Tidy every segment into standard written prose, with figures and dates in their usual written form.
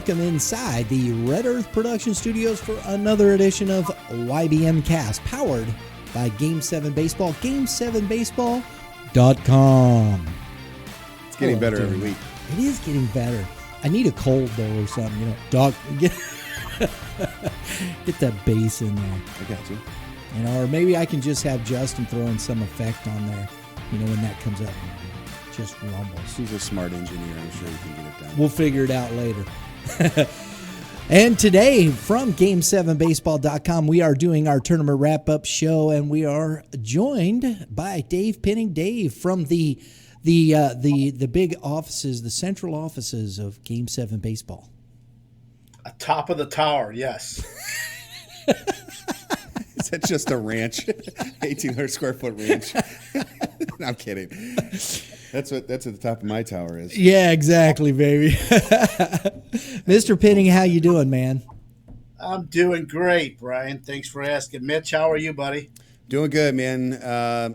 welcome inside the Red Earth Production Studios for another edition of YBMcast, powered by Game 7 Baseball, game7baseball.com. It's getting better every week. It is getting better. I need a cold, though, or something. Dog, get that bass in there. I got you. Or maybe I can just have Justin throw in some effect on there, when that comes up. Just rumbles. He's a smart engineer. I'm sure he can get it done. We'll figure it out later. And today, from game7baseball.com, we are doing our tournament wrap-up show, and we are joined by Dave Penning. Dave from the big offices, the central offices of Game 7 Baseball. Top of the tower, yes. Is that just a ranch? 1,800 square foot ranch? No, I'm kidding. That's at the top of my tower is. Yeah, exactly, baby. Mr. Penning, how you doing, man? I'm doing great, Brian. Thanks for asking. Mitch, how are you, buddy? Doing good, man. I'm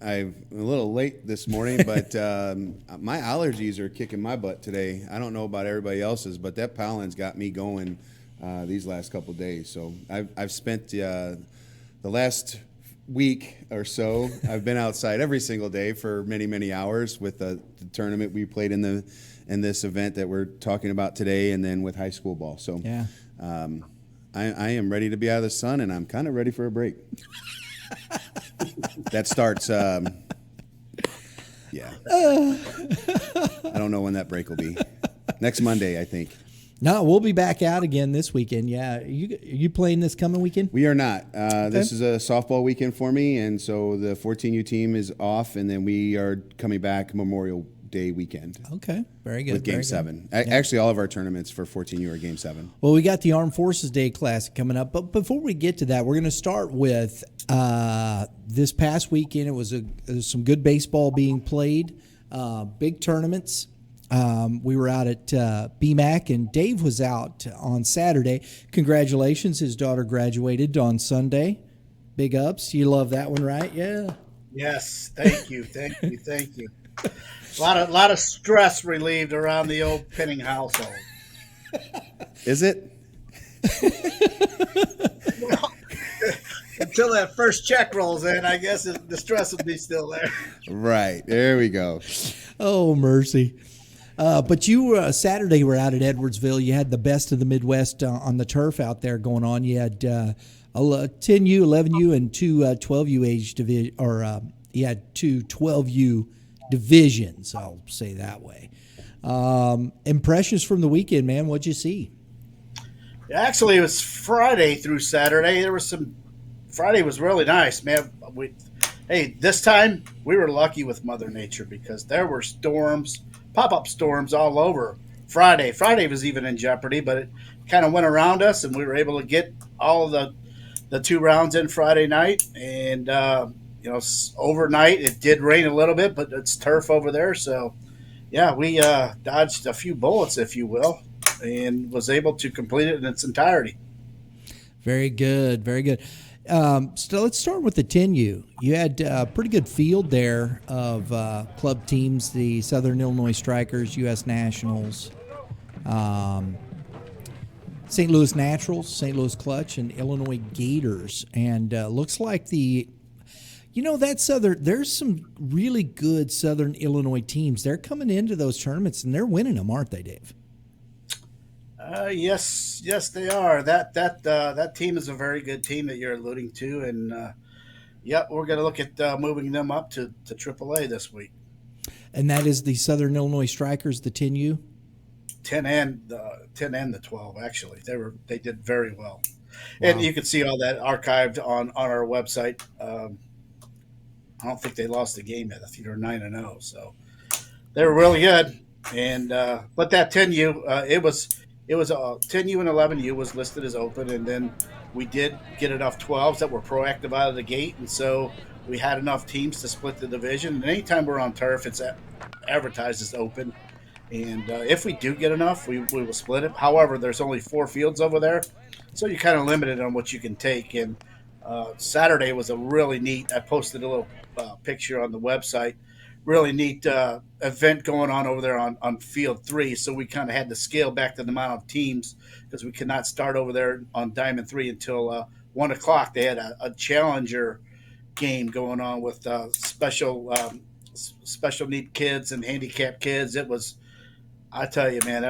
a little late this morning, but my allergies are kicking my butt today. I don't know about everybody else's, but that pollen's got me going these last couple of days. So I've spent the last week or so, I've been outside every single day for many, many hours with the tournament we played in this event that we're talking about today, and then with high school ball. So yeah. I am ready to be out of the sun, and I'm kind of ready for a break. That starts, yeah. I don't know when that break will be. Next Monday, I think. No, we'll be back out again this weekend. Yeah, you playing this coming weekend? We are not. Okay. This is a softball weekend for me, and so the 14U team is off, and then we are coming back Memorial Day weekend. Okay, very good. With Game 7. Yeah. Actually, all of our tournaments for 14U are Game 7. Well, we got the Armed Forces Day Classic coming up, but before we get to that, we're going to start with this past weekend. It was some good baseball being played, big tournaments. We were out at BMAC, and Dave was out on Saturday. Congratulations. His daughter graduated on Sunday. Big ups. You love that one, right? Yeah. Yes. Thank you. Thank you. Thank you. A lot of stress relieved around the old Penning household. Is it? Well, until that first check rolls in, I guess the stress will be still there. Right. There we go. Oh, mercy. But you Saturday were out at Edwardsville. You had the best of the Midwest on the turf out there going on. You had 10U, 11U, and two 12U age division, or you had two 12U divisions. I'll say that way. Impressions from the weekend, man. What'd you see? Actually, it was Friday through Saturday. Friday was really nice, man. This time we were lucky with Mother Nature because there were storms. Pop-up storms all over Friday. Friday was even in jeopardy, but it kind of went around us, and we were able to get all of the 2 rounds in Friday night. And, overnight it did rain a little bit, but it's turf over there. So, yeah, we dodged a few bullets, if you will, and was able to complete it in its entirety. Very good, very good. So let's start with the Tenu. You had a pretty good field there of club teams, the Southern Illinois Strikers, U.S. Nationals, St. Louis Naturals, St. Louis Clutch, and Illinois Gators. And looks like there's some really good Southern Illinois teams. They're coming into those tournaments, and they're winning them, aren't they, Dave? Yes, they are. That team is a very good team that you're alluding to, and we're going to look at moving them up to AAA this week. And that is the Southern Illinois Strikers, the 10U. 10 and the 12 actually. They did very well, wow. And you can see all that archived on our website. I don't think they lost a game yet. I think they're 9-0, so they were really good. And but that 10U, it was 10U and 11U was listed as open, and then we did get enough 12s that were proactive out of the gate, and so we had enough teams to split the division. And anytime we're on turf, it's advertised as open. And if we do get enough, we will split it. However, there's only 4 fields over there, so you're kind of limited on what you can take. And Saturday was a really neat – I posted a little picture on the website. really neat event going on over there on Field 3. So we kind of had to scale back the amount of teams because we could not start over there on Diamond 3 until 1 o'clock. They had a challenger game going on with special need kids and handicapped kids. It was, I tell you, man,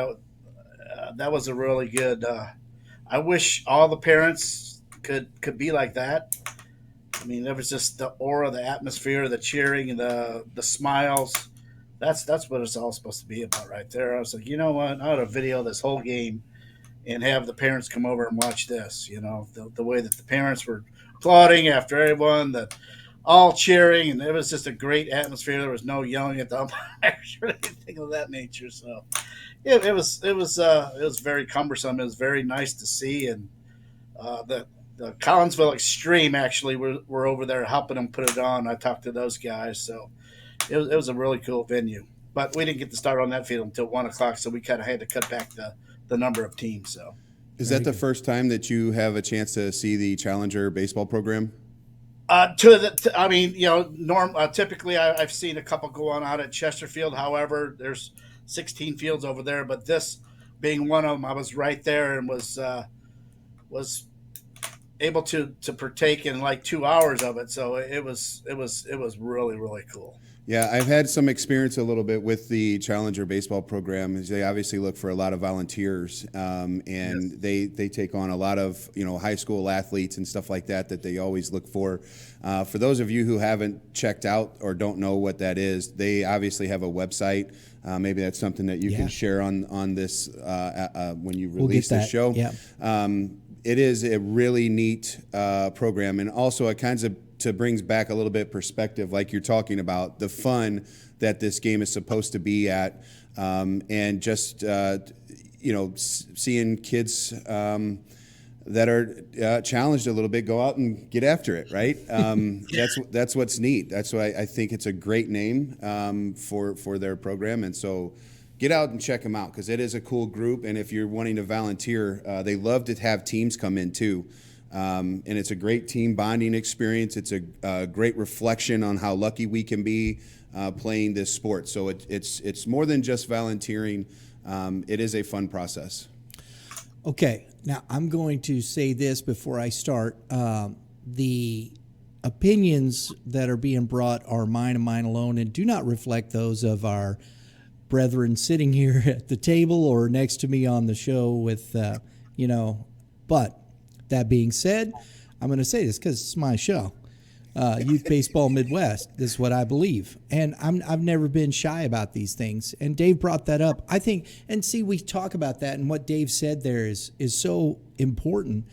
that was a really good. I wish all the parents could be like that. I mean, there was just the aura, the atmosphere, the cheering, the smiles. That's what it's all supposed to be about, right there. I was like, you know what? I ought to video this whole game and have the parents come over and watch this. You know, the way that the parents were applauding after everyone, that all cheering, and it was just a great atmosphere. There was no yelling at the umpires or anything of that nature. So it was very cumbersome. It was very nice to see, and the Collinsville Extreme actually were over there helping them put it on. I talked to those guys, so it was a really cool venue. But we didn't get to start on that field until 1 o'clock, so we kind of had to cut back the number of teams. So, Is that the first time that you have a chance to see the Challenger baseball program? I mean, you know, typically I've seen a couple go on out at Chesterfield. However, there's 16 fields over there, but this being one of them, I was right there and was able to partake in like 2 hours of it. So it was really, really cool. Yeah, I've had some experience a little bit with the Challenger baseball program. They obviously look for a lot of volunteers, and yes, they take on a lot of high school athletes and stuff like that they always look for. For those of you who haven't checked out or don't know what that is, they obviously have a website. Maybe that's something that you can share on this when you release the show. Yeah. It is a really neat program, and also it kind of brings back a little bit perspective, like you're talking about, the fun that this game is supposed to be at, and just seeing kids that are challenged a little bit go out and get after it, right? That's what's neat. That's why I think it's a great name for their program, and so get out and check them out because it is a cool group. And if you're wanting to volunteer, they love to have teams come in too. And it's a great team bonding experience. It's a great reflection on how lucky we can be playing this sport. So it's more than just volunteering. It is a fun process. Okay, now I'm going to say this before I start. The opinions that are being brought are mine and mine alone and do not reflect those of our brethren sitting here at the table or next to me on the show with, but that being said, I'm going to say this because it's my show, Youth Baseball Midwest. This is what I believe, and I've never been shy about these things. And Dave brought that up. I think, and see, we talk about that, and what Dave said there is so important.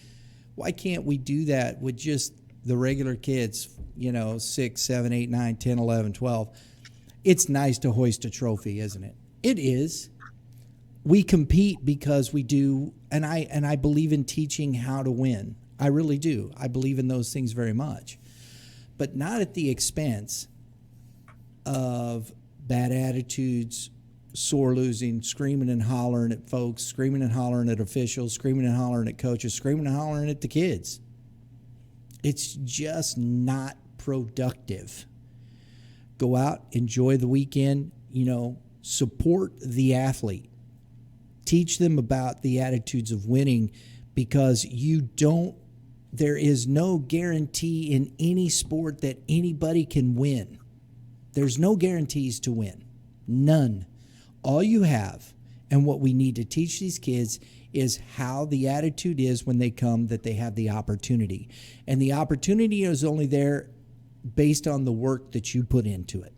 Why can't we do that with just the regular kids? 6, 7, 8, 9, 10, 11, 12. It's nice to hoist a trophy, isn't it? It is. We compete because we do, and I believe in teaching how to win. I really do. I believe in those things very much. But not at the expense of bad attitudes, sore losing, screaming and hollering at folks, screaming and hollering at officials, screaming and hollering at coaches, screaming and hollering at the kids. It's just not productive. Go out, enjoy the weekend, support the athlete. Teach them about the attitudes of winning because there is no guarantee in any sport that anybody can win. There's no guarantees to win. None. All you have, and what we need to teach these kids is how the attitude is when they come, that they have the opportunity. And the opportunity is only there based on the work that you put into it.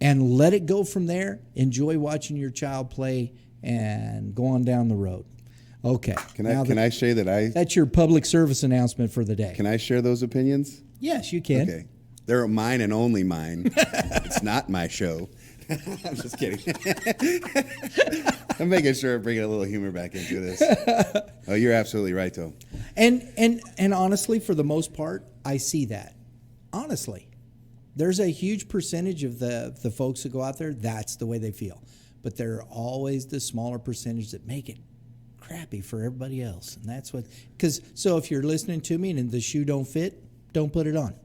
And let it go from there. Enjoy watching your child play and go on down the road. Okay. Can I say that that's your public service announcement for the day. Can I share those opinions? Yes, you can. Okay. They're mine and only mine. It's not my show. I'm just kidding. I'm making sure I'm bringing a little humor back into this. Oh, you're absolutely right, though. And honestly, for the most part, I see that. Honestly. There's a huge percentage of the folks that go out there, that's the way they feel. But there are always the smaller percentage that make it crappy for everybody else. And that's so if you're listening to me and the shoe don't fit, don't put it on.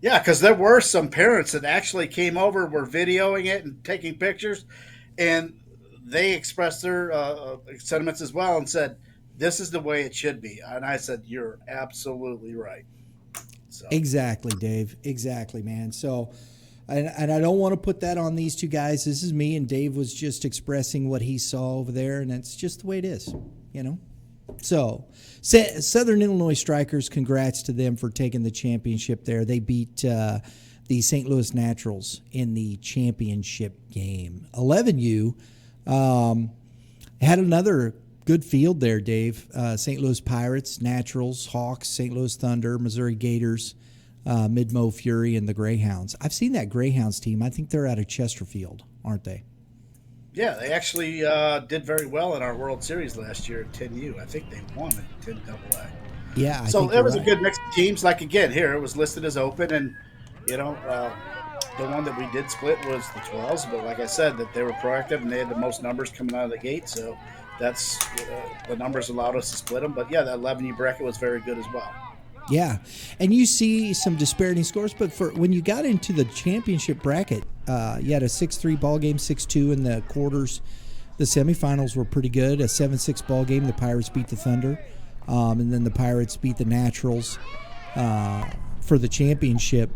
Yeah, because there were some parents that actually came over, were videoing it and taking pictures, and they expressed their sentiments as well and said, "This is the way it should be." And I said, "You're absolutely right." So Exactly, Dave. Exactly, man. So, and I don't want to put that on these two guys. This is me, and Dave was just expressing what he saw over there, and that's just the way it is, you know? So, Southern Illinois Strikers, congrats to them for taking the championship there. They beat the St. Louis Naturals in the championship game. 11U had another good field there, Dave. St. Louis Pirates, Naturals, Hawks, St. Louis Thunder, Missouri Gators, Midmo Fury, and the Greyhounds. I've seen that Greyhounds team. I think they're out of Chesterfield, aren't they? yeah, they actually did very well in our World Series last year at Tenu. I think they won at 10 AA. Yeah, I So think it you're was a right. good mix of teams. Like again, here it was listed as open, and you know, the one that we did split was the 12s. But like I said, that they were proactive and they had the most numbers coming out of the gate. So that's the numbers allowed us to split them. But yeah, that 11U bracket was very good as well. Yeah, and you see some disparity in scores, but for when you got into the championship bracket, you had a 6-3 ball game, 6-2 in the quarters. The semifinals were pretty good. A 7-6 ball game. The Pirates beat the Thunder, and then the Pirates beat the Naturals for the championship.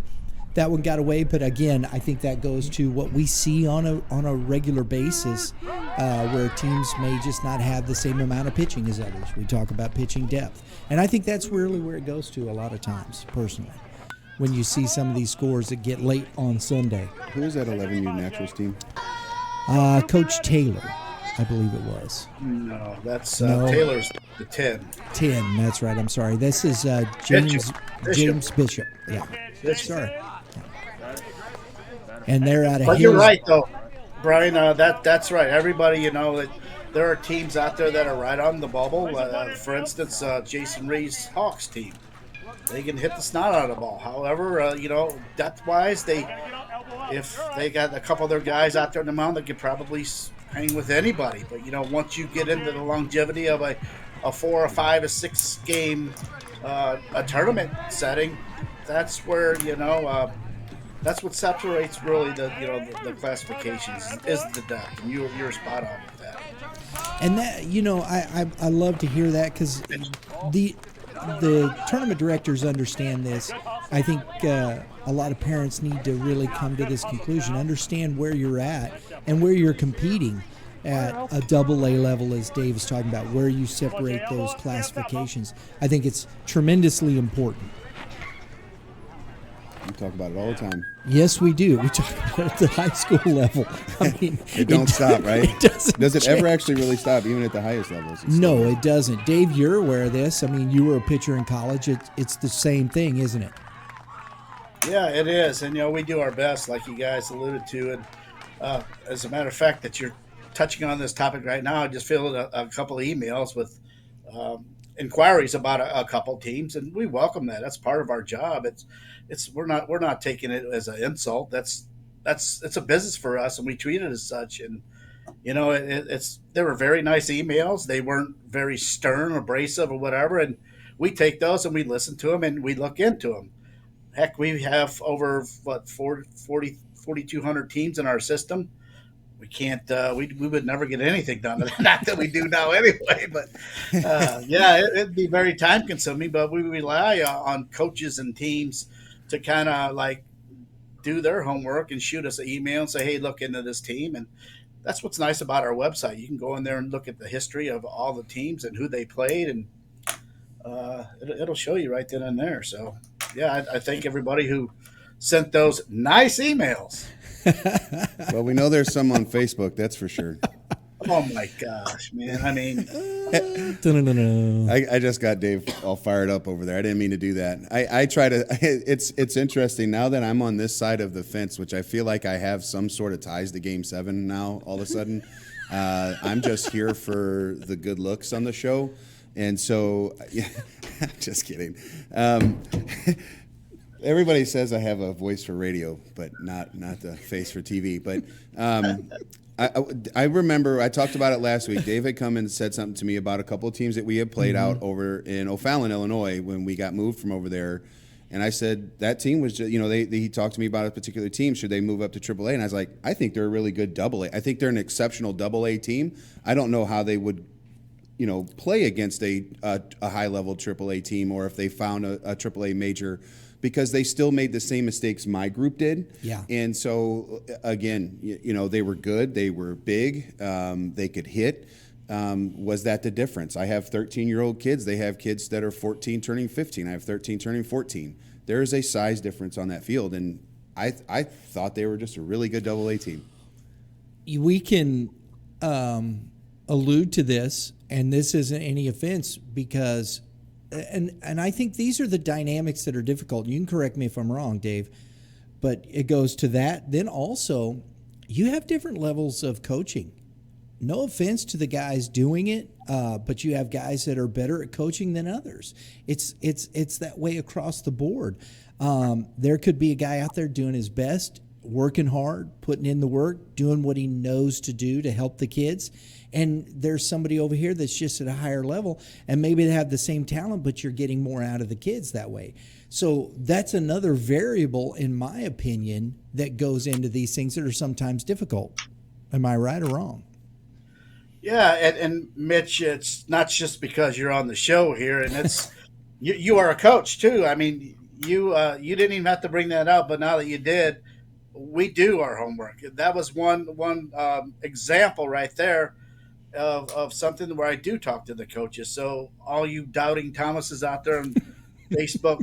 That one got away, but again, I think that goes to what we see on a regular basis, where teams may just not have the same amount of pitching as others. We talk about pitching depth, and I think that's really where it goes to a lot of times, personally, when you see some of these scores that get late on Sunday. Who is that 11U Naturals team? Coach Taylor, I believe it was. No, that's No. Taylor's the 10. 10, that's right. I'm sorry. This is Bishop. James Bishop. Yeah, Bishop. sorry. And they're out of But you're Hills. right, though, Brian. That's right. Everybody, there are teams out there that are right on the bubble. For instance, Jason Ree's Hawks team, they can hit the snot out of the ball. However, depth wise, if they got a couple of their guys out there in the mound, they could probably hang with anybody. But once you get into the longevity of a 4, a 5, a 6 game a tournament setting, that's where that's what separates really the classifications is the depth, and you're spot on with that. And that I love to hear that because the tournament directors understand this. I think a lot of parents need to really come to this conclusion, understand where you're at and where you're competing at a double A level, as Dave is talking about, where you separate those classifications. I think it's tremendously important. We talk about it all the time. Yes, we do. We talk about it at the high school level. I mean, It don't stop, right? It doesn't. Does it ever change. actually really stop, even at the highest levels? It's No, still- it doesn't. Dave, you're aware of this. I mean, you were a pitcher in college. It's the same thing, isn't it? Yeah, it is, and we do our best, like you guys alluded to. And as a matter of fact, that you're touching on this topic right now, I just filled a couple of emails with inquiries about a couple teams, and we welcome that. That's part of our job. We're not taking it as an insult. It's a business for us, and we treat it as such. And they were very nice emails. They weren't very stern, abrasive, or whatever. And we take those and we listen to them and we look into them. Heck, we have over 4,200 teams in our system. We can't. We would never get anything done. Not that we do now, anyway. But it'd be very time consuming. But we rely on coaches and teams to kind of like do their homework and shoot us an email and say, "Hey, look into this team." And that's what's nice about our website. You can go in there and look at the history of all the teams and who they played, and it'll show you right then and there. So, yeah, I thank everybody who sent those nice emails. Well, we know there's some on Facebook, that's for sure. Oh my gosh, man! I mean, I just got Dave all fired up over there. I didn't mean to do that. I try to. It's interesting now that I'm on this side of the fence, which I feel like I have some sort of ties to Game 7 now. All of a sudden, I'm just here for the good looks on the show, and so yeah, just kidding. Everybody says I have a voice for radio, but not the face for TV. But I remember I talked about it last week. Dave had come and said something to me about a couple of teams that we had played out over in O'Fallon, Illinois, when we got moved from over there. And I said, that team was just, he talked to me about a particular team. Should they move up to AAA? And I was like, I think they're a really good AA. I think they're an exceptional AA team. I don't know how they would, play against a high-level AAA team, or if they found a AAA major, because they still made the same mistakes my group did. Yeah. And so, again, they were good. They were big. They could hit. Was that the difference? I have 13-year-old kids. They have kids that are 14 turning 15. I have 13 turning 14. There is a size difference on that field, and I thought they were just a really good AA team. We can allude to this, and this isn't any offense, because and I think these are the dynamics that are difficult. You can correct me if I'm wrong, Dave, but it goes to that. Then also, you have different levels of coaching. No offense to the guys doing it, but you have guys that are better at coaching than others. It's that way across the board. There could be a guy out there doing his best, working hard, putting in the work, doing what he knows to do to help the kids. And there's somebody over here that's just at a higher level, and maybe they have the same talent, but you're getting more out of the kids that way. So that's another variable, in my opinion, that goes into these things that are sometimes difficult. Am I right or wrong? Yeah, and Mitch, it's not just because you're on the show here, and it's you are a coach too. I mean, you didn't even have to bring that up, but now that you did, we do our homework. That was one example right there of something where I do talk to the coaches. So all you doubting Thomases out there on Facebook,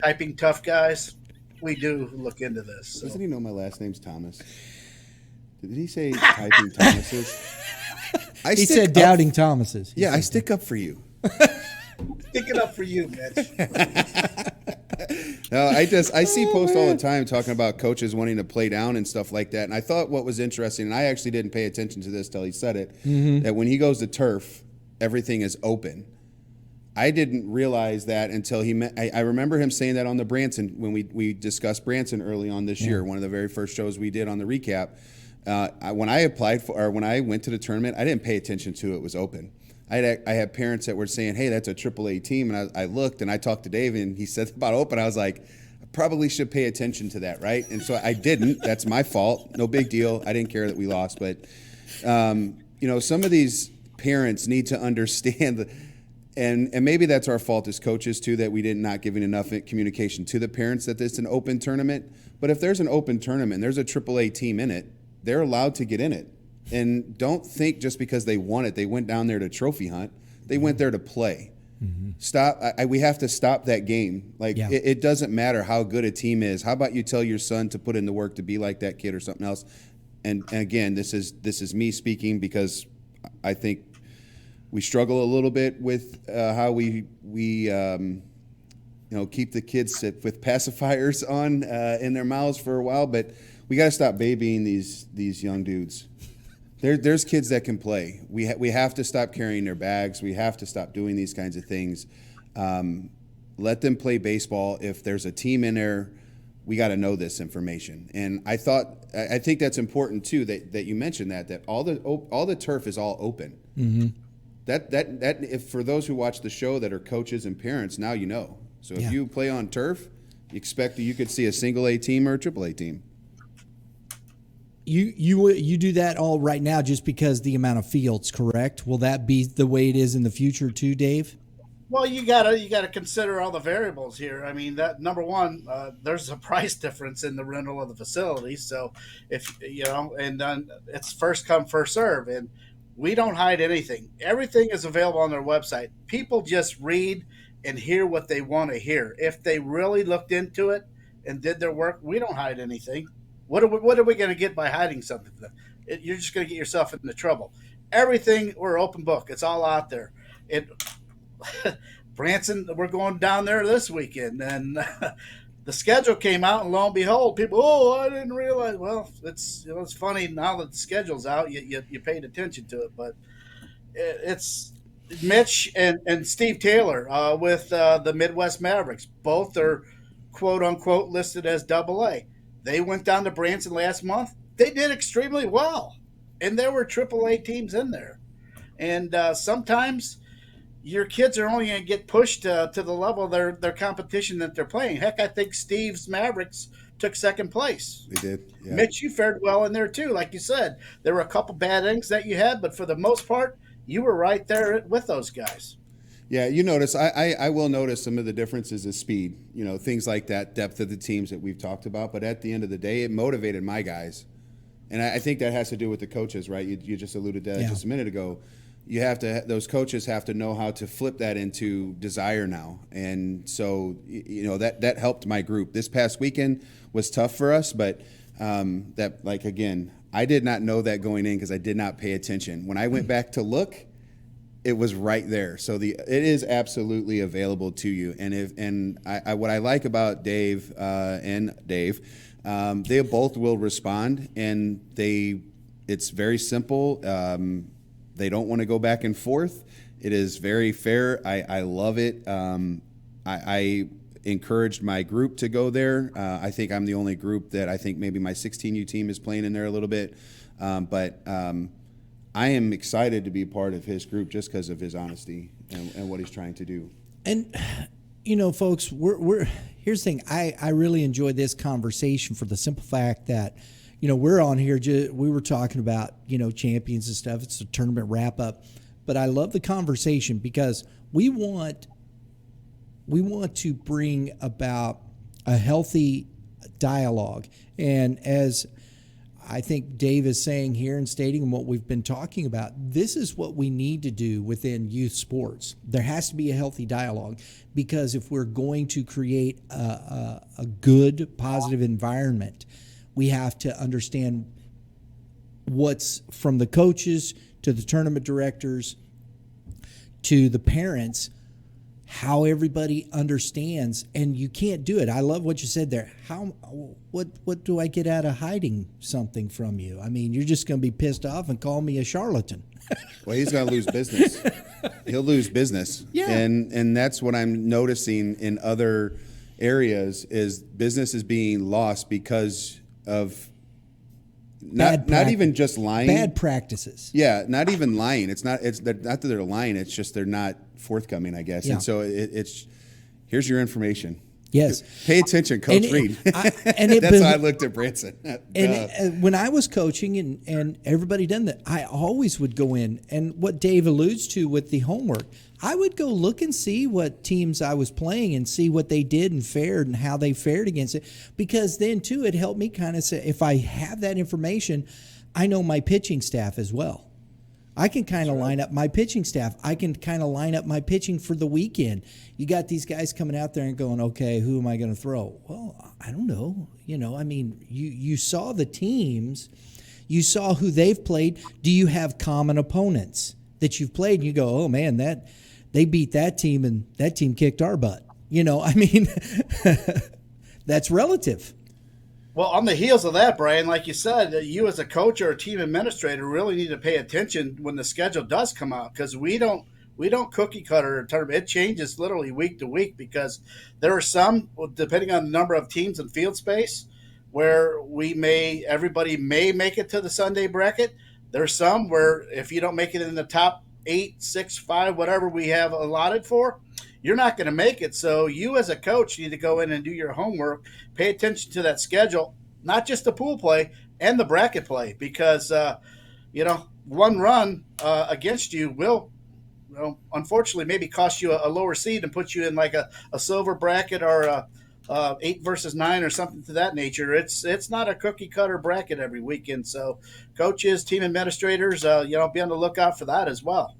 typing tough guys, we do look into this. So. Doesn't he know my last name's Thomas? Did he say typing Thomases? He said doubting Thomases. Yeah, I stick up for you. Sticking up for you, Mitch. No, I see posts all the time talking about coaches wanting to play down and stuff like that. And I thought what was interesting, and I actually didn't pay attention to this till he said it, that when he goes to turf, everything is open. I didn't realize that until he met. I remember him saying that on the Branson, when we discussed Branson early on this year, one of the very first shows we did on the recap. When I went to the tournament, I didn't pay attention to it was open. I had parents that were saying, "Hey, that's a AAA team," and I looked and I talked to Dave, and he said about open. I was like, I probably should pay attention to that, right? And so I didn't. That's my fault. No big deal. I didn't care that we lost, but some of these parents need to understand, and maybe that's our fault as coaches too, that we did not giving enough communication to the parents that it's an open tournament. But if there's an open tournament, there's a AAA team in it, they're allowed to get in it. And don't think just because they won it, they went down there to trophy hunt. They went there to play. Mm-hmm. Stop. We have to stop that game. It doesn't matter how good a team is. How about you tell your son to put in the work to be like that kid or something else? And again, this is me speaking, because I think we struggle a little bit with how we keep the kids with pacifiers on in their mouths for a while, but we got to stop babying these young dudes. There's kids that can play. We have to stop carrying their bags. We have to stop doing these kinds of things. Let them play baseball. If there's a team in there, we got to know this information. And I think that's important too, that you mentioned that all the turf is all open. Mm-hmm. That if for those who watch the show that are coaches and parents, now you know. So if you play on turf, you expect that you could see a single A team or a AAA team. You do that all right now just because the amount of fields, correct? Will that be the way it is in the future too, Dave? Well, you gotta consider all the variables here. I mean, that number one, there's a price difference in the rental of the facility. So if and then it's first come, first serve, and we don't hide anything. Everything is available on their website. People just read and hear what they want to hear. If they really looked into it and did their work, we don't hide anything. What are we going to get by hiding something? You're just going to get yourself into trouble. Everything, we're open book. It's all out there. Branson, we're going down there this weekend, and the schedule came out, and lo and behold, people, I didn't realize. Well, it's funny now that the schedule's out, you paid attention to it, but it's Mitch and Steve Taylor with the Midwest Mavericks. Both are quote unquote listed as AA. They went down to Branson last month. They did extremely well, and there were AAA teams in there. And sometimes your kids are only going to get pushed to the level of their competition that they're playing. Heck, I think Steve's Mavericks took second place. They did, yeah. Mitch, you fared well in there too. Like you said, there were a couple bad innings that you had, but for the most part, you were right there with those guys. Yeah, you notice. I will notice some of the differences is speed. Things like that, depth of the teams that we've talked about. But at the end of the day, it motivated my guys, and I think that has to do with the coaches, right? You just alluded to that just a minute ago. Those coaches have to know how to flip that into desire now, and so that helped my group. This past weekend was tough for us, but again, I did not know that going in because I did not pay attention. When I went back to look, it was right there. So it is absolutely available to you. And what I like about Dave and Dave, they both will respond, and it's very simple. They don't want to go back and forth. It is very fair. I love it. I encouraged my group to go there. I think I'm the only group that I think maybe my 16U team is playing in there a little bit. But I am excited to be part of his group just because of his honesty and what he's trying to do. And, folks, here's the thing. I really enjoy this conversation for the simple fact that, we're on here. We were talking about, champions and stuff. It's a tournament wrap up. But I love the conversation because we want to bring about a healthy dialogue. And as I think Dave is saying here and stating what we've been talking about, this is what we need to do within youth sports. There has to be a healthy dialogue, because if we're going to create a good, positive environment, we have to understand what's from the coaches to the tournament directors to the parents, how everybody understands, and you can't do it. I love what you said there. What do I get out of hiding something from you? I mean, you're just going to be pissed off and call me a charlatan. Well, he's going to lose business. He'll lose business. Yeah. And that's what I'm noticing in other areas is business is being lost because of not even just lying. Bad practices. Yeah, not even lying. It's not that they're lying. It's just they're not forthcoming, I guess. Yeah. And so it's here's your information. Yes. Pay attention, Coach Reed. That's why I looked at Branson. And when I was coaching and everybody done that, I always would go in, and what Dave alludes to with the homework, I would go look and see what teams I was playing and see what they did and fared and how they fared against it. Because then, too, it helped me kind of say, if I have that information, I know my pitching staff as well. I can kind of line up my pitching staff. I can kind of line up my pitching for the weekend. You got these guys coming out there and going, okay, who am I going to throw? Well, I don't know. You saw the teams. You saw who they've played. Do you have common opponents that you've played? And you go, oh, man, they beat that team and that team kicked our butt. That's relative. Well, on the heels of that, Brian, like you said, you as a coach or a team administrator really need to pay attention when the schedule does come out, because we don't cookie cutter a tournament. It changes literally week to week, because there are some, depending on the number of teams and field space, where everybody may make it to the Sunday bracket. There's some where if you don't make it in the top 8, 6, 5, whatever we have allotted for, you're not going to make it. So you as a coach need to go in and do your homework, pay attention to that schedule, not just the pool play and the bracket play, because, one run against you will, unfortunately maybe cost you a lower seed and put you in like a silver bracket or a 8 versus 9 or something to that nature. It's not a cookie cutter bracket every weekend. So coaches, team administrators, be on the lookout for that as well.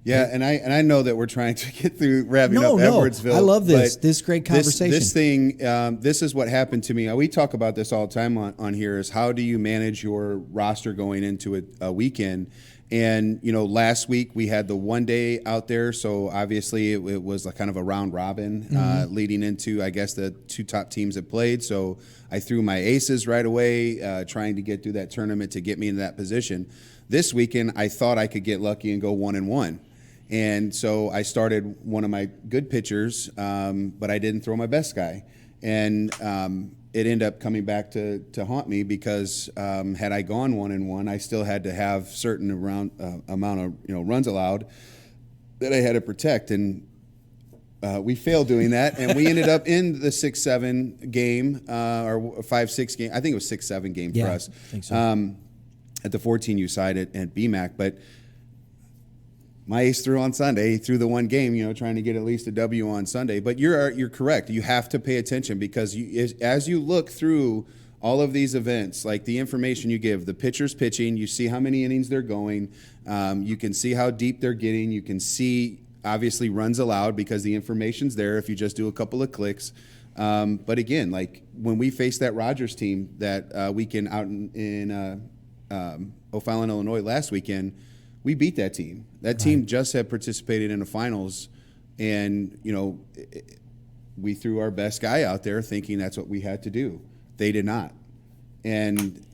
Yeah, and I know that we're trying to get through wrapping up Edwardsville. I love this. This great conversation. This is what happened to me. We talk about this all the time on here, is how do you manage your roster going into a weekend? And, last week we had the one day out there. So obviously it was like kind of a round robin leading into, I guess, the 2 top teams that played. So I threw my aces right away, trying to get through that tournament to get me in that position. This weekend, I thought I could get lucky and go 1-1. And so I started one of my good pitchers, but I didn't throw my best guy. And it ended up coming back to haunt me, because had I gone 1-1, I still had to have certain amount of runs allowed. that I had to protect, and we failed doing that, and we ended up in the 6-7 game or 5-6 game. I think it was 6-7 game for us. I think so. At the 14U side at BMAC, but my ace threw on Sunday. He threw the one game, trying to get at least a W on Sunday. But you're correct. You have to pay attention because as you look through all of these events, like the information you give, the pitcher's pitching, you see how many innings they're going. You can see how deep they're getting. You can see, obviously, runs allowed because the information's there if you just do a couple of clicks. But again, like when we faced that Rogers team that weekend out in O'Fallon, Illinois last weekend, we beat that team. That team just had participated in the finals, and we threw our best guy out there thinking that's what we had to do. They did not, and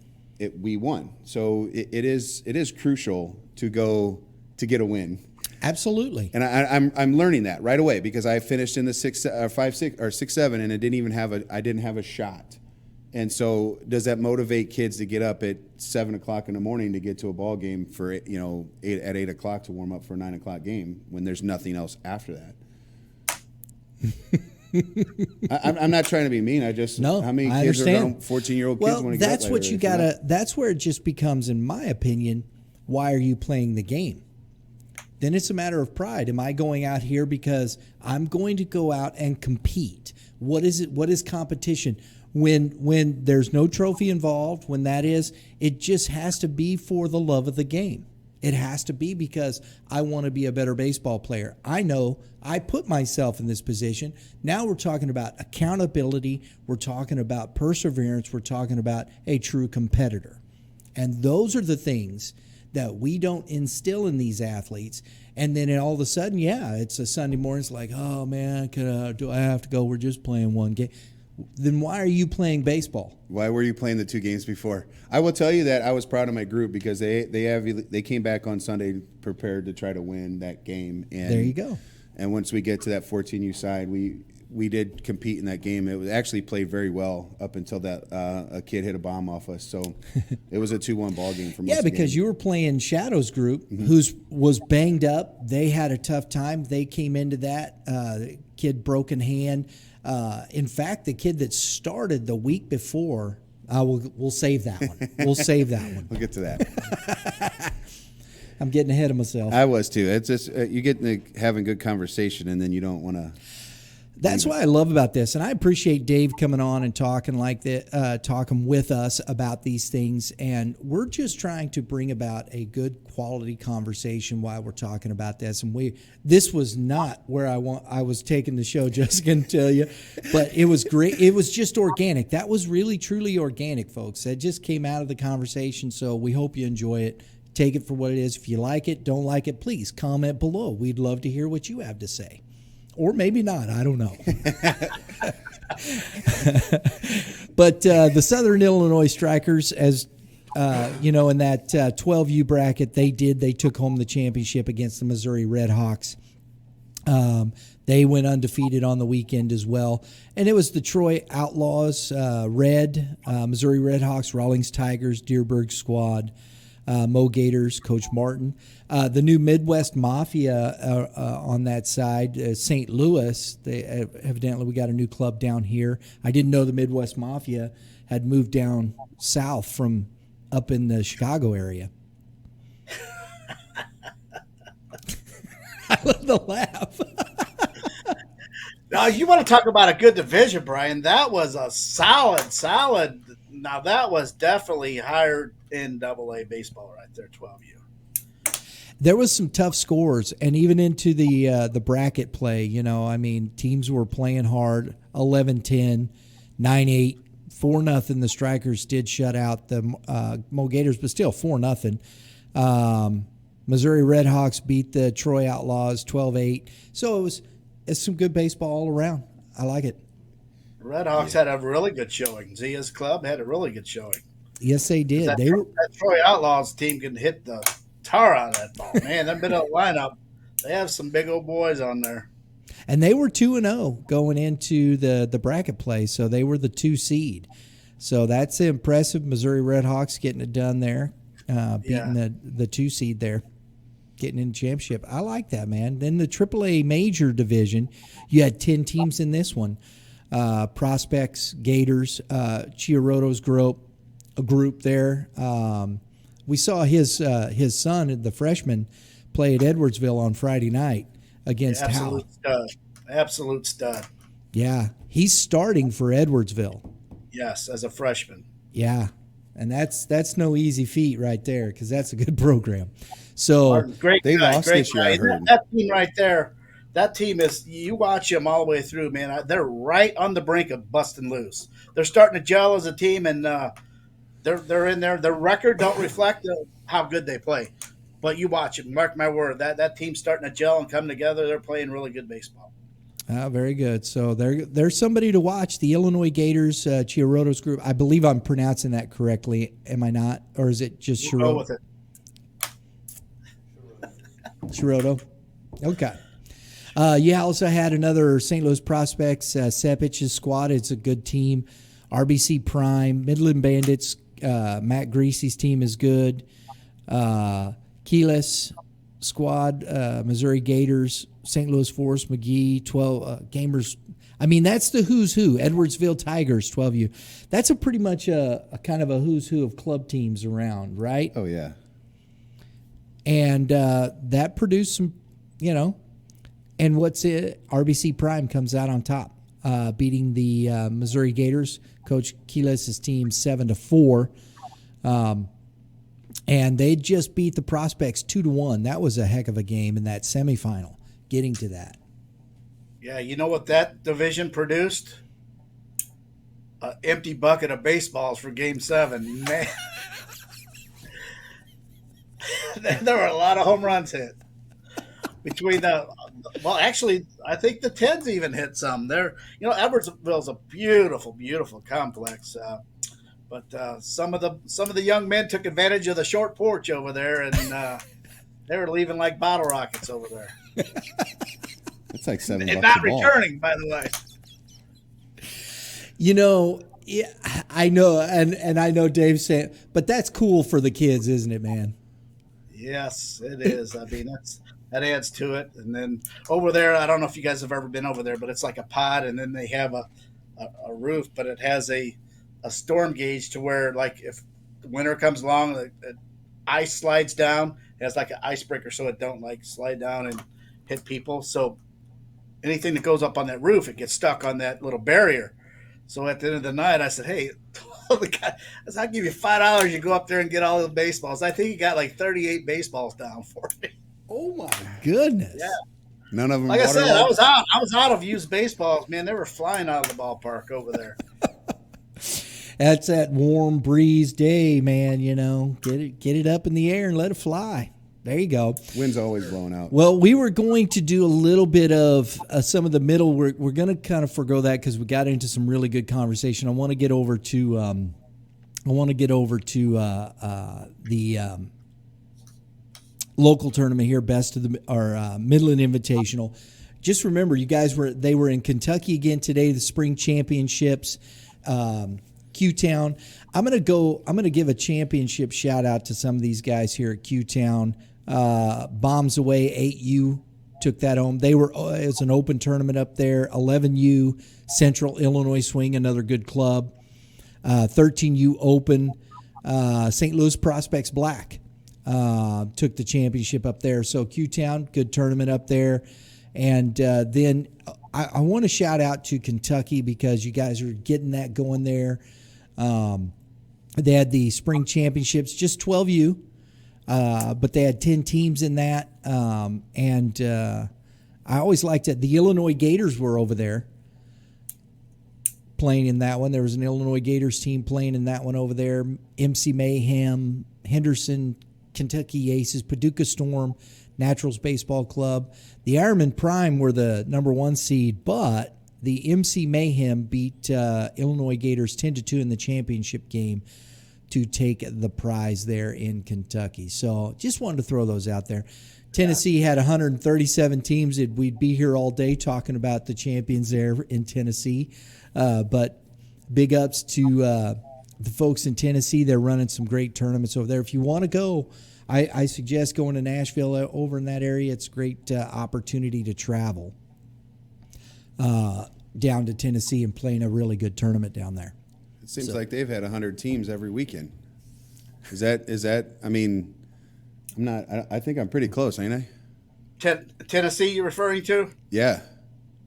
we won. So it is crucial to get a win. Absolutely. And I'm learning that right away because I finished in the 5-6 or 6-7, and I didn't have a shot. And so, does that motivate kids to get up at 7 o'clock in the morning to get to a ball game for at 8 o'clock to warm up for a 9 o'clock game when there's nothing else after that? I'm not trying to be mean. How many kids are 14-year-old kids want to get up that's what you gotta. That's where it just becomes, in my opinion, why are you playing the game? Then it's a matter of pride. Am I going out here because I'm going to go out and compete? What is it? What is competition? When there's no trophy involved, it just has to be for the love of the game. It has to be because I want to be a better baseball player. I know I put myself in this position. Now we're talking about accountability. We're talking about perseverance. We're talking about a true competitor. And those are the things that we don't instill in these athletes. And then all of a sudden, it's a Sunday morning. It's like, oh, man, do I have to go? We're just playing one game. Then why are you playing baseball? Why were you playing the 2 games before? I will tell you that I was proud of my group because they came back on Sunday prepared to try to win that game. And there you go. And once we get to that 14U side, we did compete in that game. It was actually played very well up until that a kid hit a bomb off us. So it was a 2-1 ball game for most of the because game. you were playing Shadow's group, who's was banged up. They had a tough time. They came into that kid broken hand. In fact, the kid that started the week before, we'll save that one. We'll save that one. We'll get to that. I'm getting ahead of myself. I was too. It's just you get into having good conversation, and then you don't want to. That's what I love about this, and I appreciate Dave coming on and talking talking with us about these things. And we're just trying to bring about a good quality conversation while we're talking about this. And this was not where I was taking the show, just going to tell you, but it was great. It was just organic. That was really truly organic, folks. That just came out of the conversation. So we hope you enjoy it. Take it for what it is. If you like it, don't like it, please comment below. We'd love to hear what you have to say. Or maybe not. I don't know. But the Southern Illinois Strikers, as in that 12U bracket, they took home the championship against the Missouri Redhawks. They went undefeated on the weekend as well. And it was the Troy Outlaws, Missouri Redhawks, Rawlings Tigers, Dearborn Squad, Mo Gators, Coach Martin. The new Midwest Mafia on that side, St. Louis, evidently we got a new club down here. I didn't know the Midwest Mafia had moved down south from up in the Chicago area. I love the laugh. Now, you want to talk about a good division, Brian. That was a solid. Now, that was definitely higher in AA baseball right there, 12U. There was some tough scores, and even into the bracket play, teams were playing hard, 11-10, 9-8, 4-0. The Strikers did shut out the Mo Gators, but still 4-0. Missouri Redhawks beat the Troy Outlaws 12-8. So it's some good baseball all around. I like it. Redhawks had a really good showing. Zia's club had a really good showing. Yes, they did. That Troy Outlaws team can hit the tar out of that ball. Man, that middle lineup, they have some big old boys on there. And they were 2-0 going into the bracket play, so they were the 2 seed. So that's impressive. Missouri Redhawks getting it done there, beating the 2 seed there. getting in the championship. I like that, man. Then the Aaa Major Division, you had 10 teams in this one. Prospects, Gators, Chiaroto's group there. We saw his son, the freshman, play at Edwardsville on Friday night against Absolute Hal. stud. Absolute stud. Yeah, he's starting for Edwardsville. Yes, as a freshman. Yeah, and that's no easy feat right there because that's a good program. So Martin, great They guy, lost great this year, guy. I heard. That team right there, that team is, you watch them all the way through, man. They're right on the brink of busting loose. They're starting to gel as a team, and they're in there. Their record don't reflect how good they play. But you watch it. Mark my word, that team's starting to gel and come together. They're playing really good baseball. very good. So there's somebody to watch. The Illinois Gators, Chiaroto's group. I believe I'm pronouncing that correctly. Am I not? Or is it just We'll go Chiaroto? with it. Chiaroto? Okay. You also had another St. Louis Prospects, Sepich's squad. It's a good team. RBC Prime, Midland Bandits, Matt Greasy's team is good. Keyless squad, Missouri Gators, St. Louis Forest, McGee, 12 Gamers. I mean, that's the who's who. Edwardsville Tigers, 12U. That's a pretty much a kind of a who's who of club teams around, right? Oh, yeah. And that produced some, and what's it? RBC Prime comes out on top, beating the Missouri Gators. Coach Keyless' team 7-4. And they just beat the Prospects 2-1. That was a heck of a game in that semifinal, getting to that. Yeah, you know what that division produced? An empty bucket of baseballs for Game 7. Man, there were a lot of home runs hit. Between actually, I think the Tens even hit some. Edwardsville's a beautiful, beautiful complex. But some of the young men took advantage of the short porch over there, and they were leaving like bottle rockets over there. It's like $7 And a not ball. returning, by the way. Yeah, I know, and I know Dave's saying, but that's cool for the kids, isn't it, man? Yes, it is. I mean, that adds to it. And then over there, I don't know if you guys have ever been over there, but it's like a pod, and then they have a roof, but it has a storm gauge to where, like, if the winter comes along, the ice slides down. It has like an icebreaker so it don't like slide down and hit people. So anything that goes up on that roof, it gets stuck on that little barrier. So at the end of the night, I said, hey, the guy, I'll give you $5. You go up there and get all the baseballs. I think he got like 38 baseballs down for me. Oh my goodness! Yeah. None of them. Like I said, waterlogged? I was out of used baseballs, man. They were flying out of the ballpark over there. That's that warm breeze day, man. Get it up in the air and let it fly. There you go. Wind's always blowing out. Well, we were going to do a little bit of some of the middle. We're going to kind of forgo that because we got into some really good conversation. I want to get over to the local tournament here, Midland Invitational. Just remember, you guys they were in Kentucky again today, the spring championships. Q-Town. I'm gonna give a championship shout out to some of these guys here at Q-Town. Bombs Away 8U took that home. It was an open tournament up there. 11U Central Illinois Swing, another good club. 13U Open. St. Louis Prospects Black took the championship up there. So Q-Town, good tournament up there. And then I want to shout out to Kentucky because you guys are getting that going there. They had the spring championships, just 12U, but they had 10 teams in that. And I always liked it. The Illinois Gators were over there playing in that one. There was an Illinois Gators team playing in that one over there. MC Mayhem, Henderson, Kentucky Aces, Paducah Storm, Naturals Baseball Club. The Ironman Prime were the number 1 seed, but the MC Mayhem beat Illinois Gators 10-2 in the championship game to take the prize there in Kentucky. So just wanted to throw those out there. Tennessee had 137 teams. We'd be here all day talking about the champions there in Tennessee. But big ups to the folks in Tennessee, they're running some great tournaments over there. If you want to go, I suggest going to Nashville over in that area. It's a great opportunity to travel down to Tennessee and playing a really good tournament down there. It seems like they've had 100 teams every weekend. Is that? I mean, I'm not. I think I'm pretty close, ain't I? Tennessee, you're referring to? Yeah.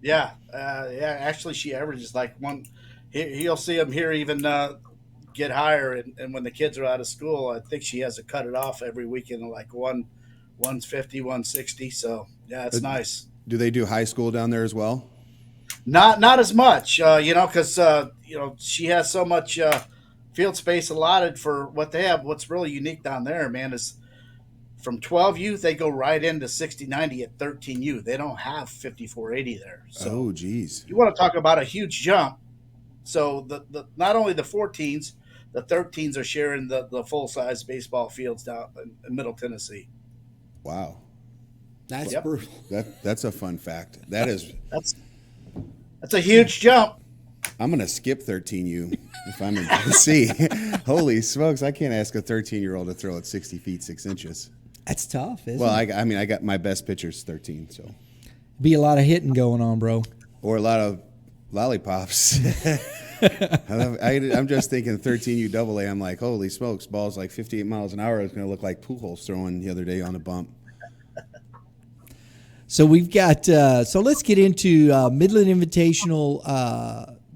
Yeah. Yeah. Actually, she averages like one. You'll see them here even get higher. And when the kids are out of school, I think she has to cut it off every weekend, like 150, 160. So yeah, it's nice. Do they do high school down there as well? Not as much, because she has so much field space allotted for what they have. What's really unique down there, man, is from 12U they go right into 60-90 at 13U. They don't have 54-80 there. So geez, you want to talk about a huge jump. So the not only the 14s, the 13s are sharing the full size baseball fields down in Middle Tennessee. Wow, that's Yep. brutal. that's a fun fact. That's a huge jump. I'm gonna skip 13U if I'm in Tennessee. Holy smokes, I can't ask a 13-year-old to throw at 60 feet 6 inches. That's tough, isn't Well, it? I got my best pitcher's 13, so Be a lot of hitting going on, bro. or a lot of lollipops. I'm just thinking 13U AA. I'm like, holy smokes, ball's like 58 miles an hour. It's going to look like Pujols throwing the other day on a bump. So we've got. So let's get into Midland Invitational.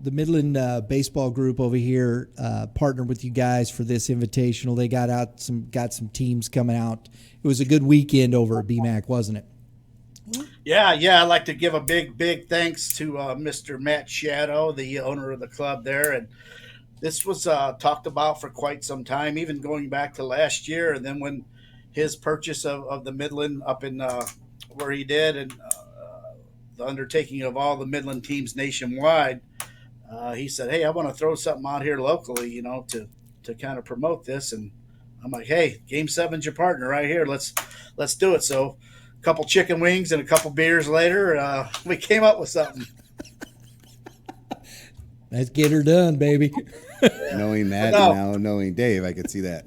The Midland baseball group over here partnered with you guys for this invitational. They got some teams coming out. It was a good weekend over at BMAC, wasn't it? Yeah. I'd like to give a big thanks to Mr. Matt Shadow, the owner of the club there. And this was talked about for quite some time, even going back to last year. And then when his purchase of the Midland up in where he did and the undertaking of all the Midland teams nationwide, he said, hey, I want to throw something out here locally, to kind of promote this. And I'm like, hey, Game 7's your partner right here. Let's do it. So a couple chicken wings and a couple beers later, we came up with something. Let's get her done, baby. Knowing Matt and now knowing Dave, I could see that.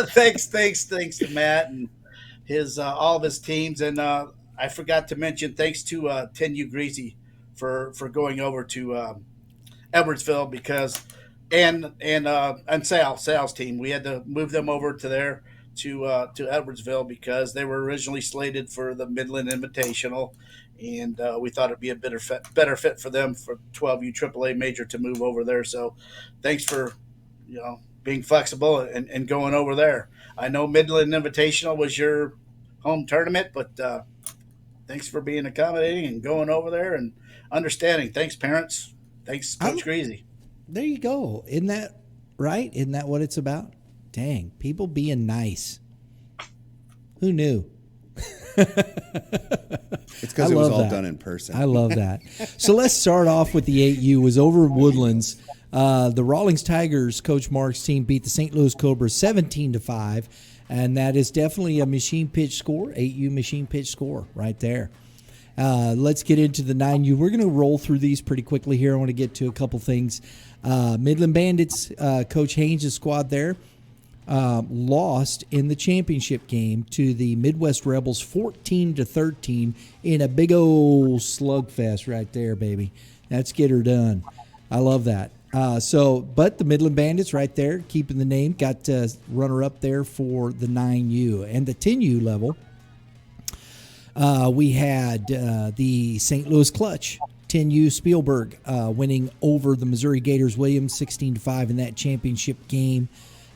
Thanks to Matt and his all of his teams. And I forgot to mention thanks to Tenu Greasy for going over to Edwardsville because and Sal's team. We had to move them over to there to Edwardsville because they were originally slated for the Midland Invitational, and we thought it'd be a better fit for them for 12U AAA Major to move over there. So, thanks for being flexible and going over there. I know Midland Invitational was your home tournament, but thanks for being accommodating and going over there and understanding. Thanks, parents. Thanks, Coach Greasy. There you go. Isn't that right? Isn't that what it's about? Dang, people being nice. Who knew? It's because it was all done in person. I love that. So let's start off with the 8U. It was over at Woodlands. The Rawlings Tigers, Coach Mark's team, beat the St. Louis Cobras 17-5, and that is definitely a machine pitch score, 8U machine pitch score right there. Let's get into the 9U. We're going to roll through these pretty quickly here. I want to get to a couple things. Midland Bandits, Coach Haynes' squad there, lost in the championship game to the Midwest Rebels 14-13 in a big old slugfest right there, baby. Let's get her done. I love that. But the Midland Bandits right there, keeping the name, got runner up there for the 9U. And the 10U level, we had the St. Louis Clutch, 10U Spielberg, winning over the Missouri Gators Williams 16-5 in that championship game.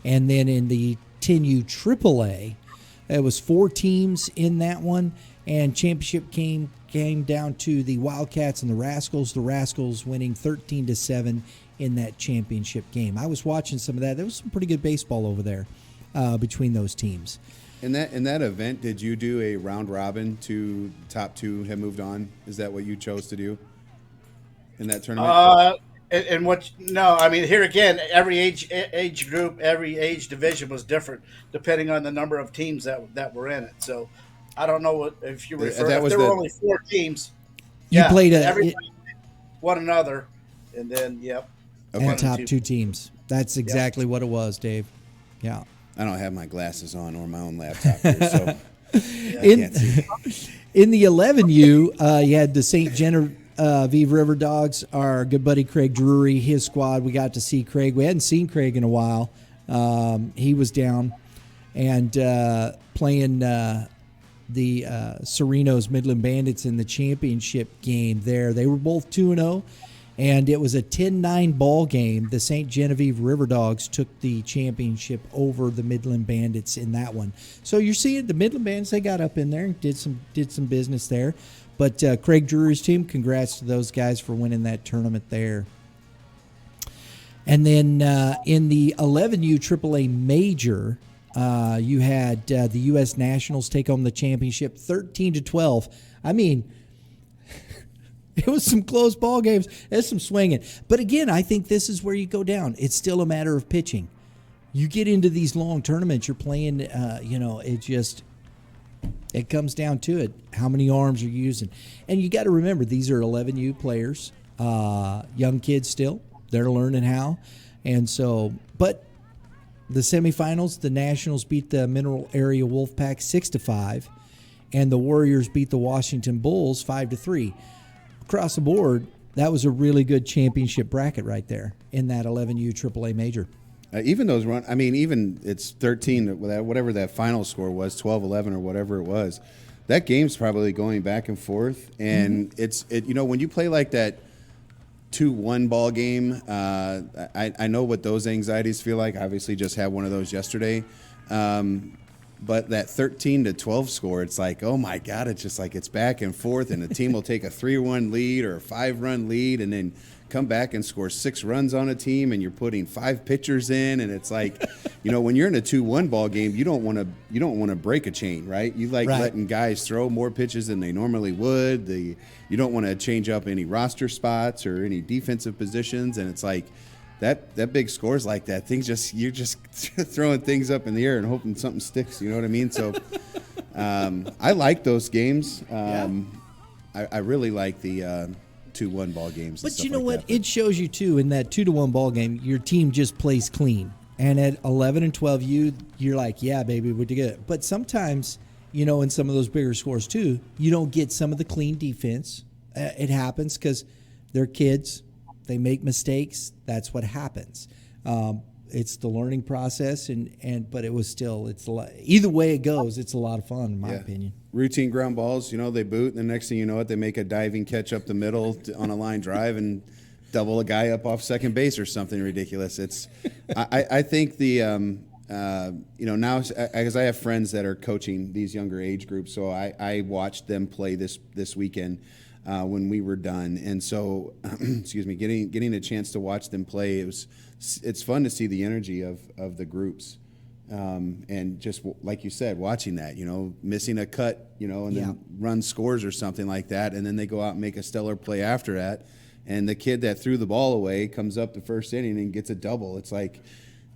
And then in the 10U AAA, it was 4 teams in that one, and championship came down to the Wildcats and the Rascals. The Rascals winning 13-7 in that championship game. I was watching some of that. There was some pretty good baseball over there between those teams. In that event, did you do a round robin to top 2 have moved on? Is that what you chose to do in that tournament? And no, I mean, here again, every age group, every age division was different depending on the number of teams that were in it. So I don't know if you refer. If there were only 4 teams. Everybody one another, and then and top 2 teams. That's exactly what it was, Dave. Yeah. I don't have my glasses on or my own laptop here, so In the 11U, you had the St. Genevieve River Dogs, our good buddy Craig Drury, his squad. We got to see Craig. We hadn't seen Craig in a while. He was down and playing the Serenos Midland Bandits in the championship game there. They were both 2-0. And it was a 10-9 ball game. The St. Genevieve River Dogs took the championship over the Midland Bandits in that one. So you're seeing the Midland Bandits, they got up in there and did some business there. But Craig Drury's team, congrats to those guys for winning that tournament there. And then in the 11U AAA Major, you had the U.S. Nationals take home the championship 13-12. I mean, it was some close ball games. There's some swinging. But again, I think this is where you go down. It's still a matter of pitching. You get into these long tournaments, you're playing, it comes down to it. How many arms are you using? And you got to remember, these are 11U players, young kids still. They're learning how. And so, but the semifinals, the Nationals beat the Mineral Area Wolfpack 6-5, and the Warriors beat the Washington Bulls 5-3. Across the board, that was a really good championship bracket right there in that 11U AAA Major. Even those even it's 13, whatever that final score was, 12-11 or whatever it was. That game's probably going back and forth, and when you play like that 2-1 ball game, I know what those anxieties feel like. Obviously, just had one of those yesterday. But that 13-12 score, it's like, oh my God, it's just like it's back and forth, and the team will take a 3-1 lead or a 5-run lead, and then come back and score 6 runs on a team, and you're putting 5 pitchers in, and it's like, when you're in a 2-1 ball game, you don't want to break a chain, right? You like letting guys throw more pitches than they normally would. You don't want to change up any roster spots or any defensive positions, and it's like. That big scores like that, you're just throwing things up in the air and hoping something sticks. You know what I mean? So I like those games. I really like the 2-1 ball games. But you know what? It shows you too in that 2-1 ball game, your team just plays clean. And at 11 and 12, you're like, yeah, baby, we're good. But sometimes, in some of those bigger scores too, you don't get some of the clean defense. It happens because they're kids. They make mistakes. That's what happens. It's the learning process, but it was still either way it goes. It's a lot of fun in my opinion. Routine ground balls, they boot, and the next thing you know it, they make a diving catch up the middle on a line drive and double a guy up off second base or something ridiculous. I think now because I have friends that are coaching these younger age groups, so I watched them play this weekend. When we were done, and so excuse me, getting a chance to watch them play, it's fun to see the energy of the groups, and just like you said, watching that, missing a cut, and then run scores or something like that, and then they go out and make a stellar play after that, and the kid that threw the ball away comes up the first inning and gets a double. It's like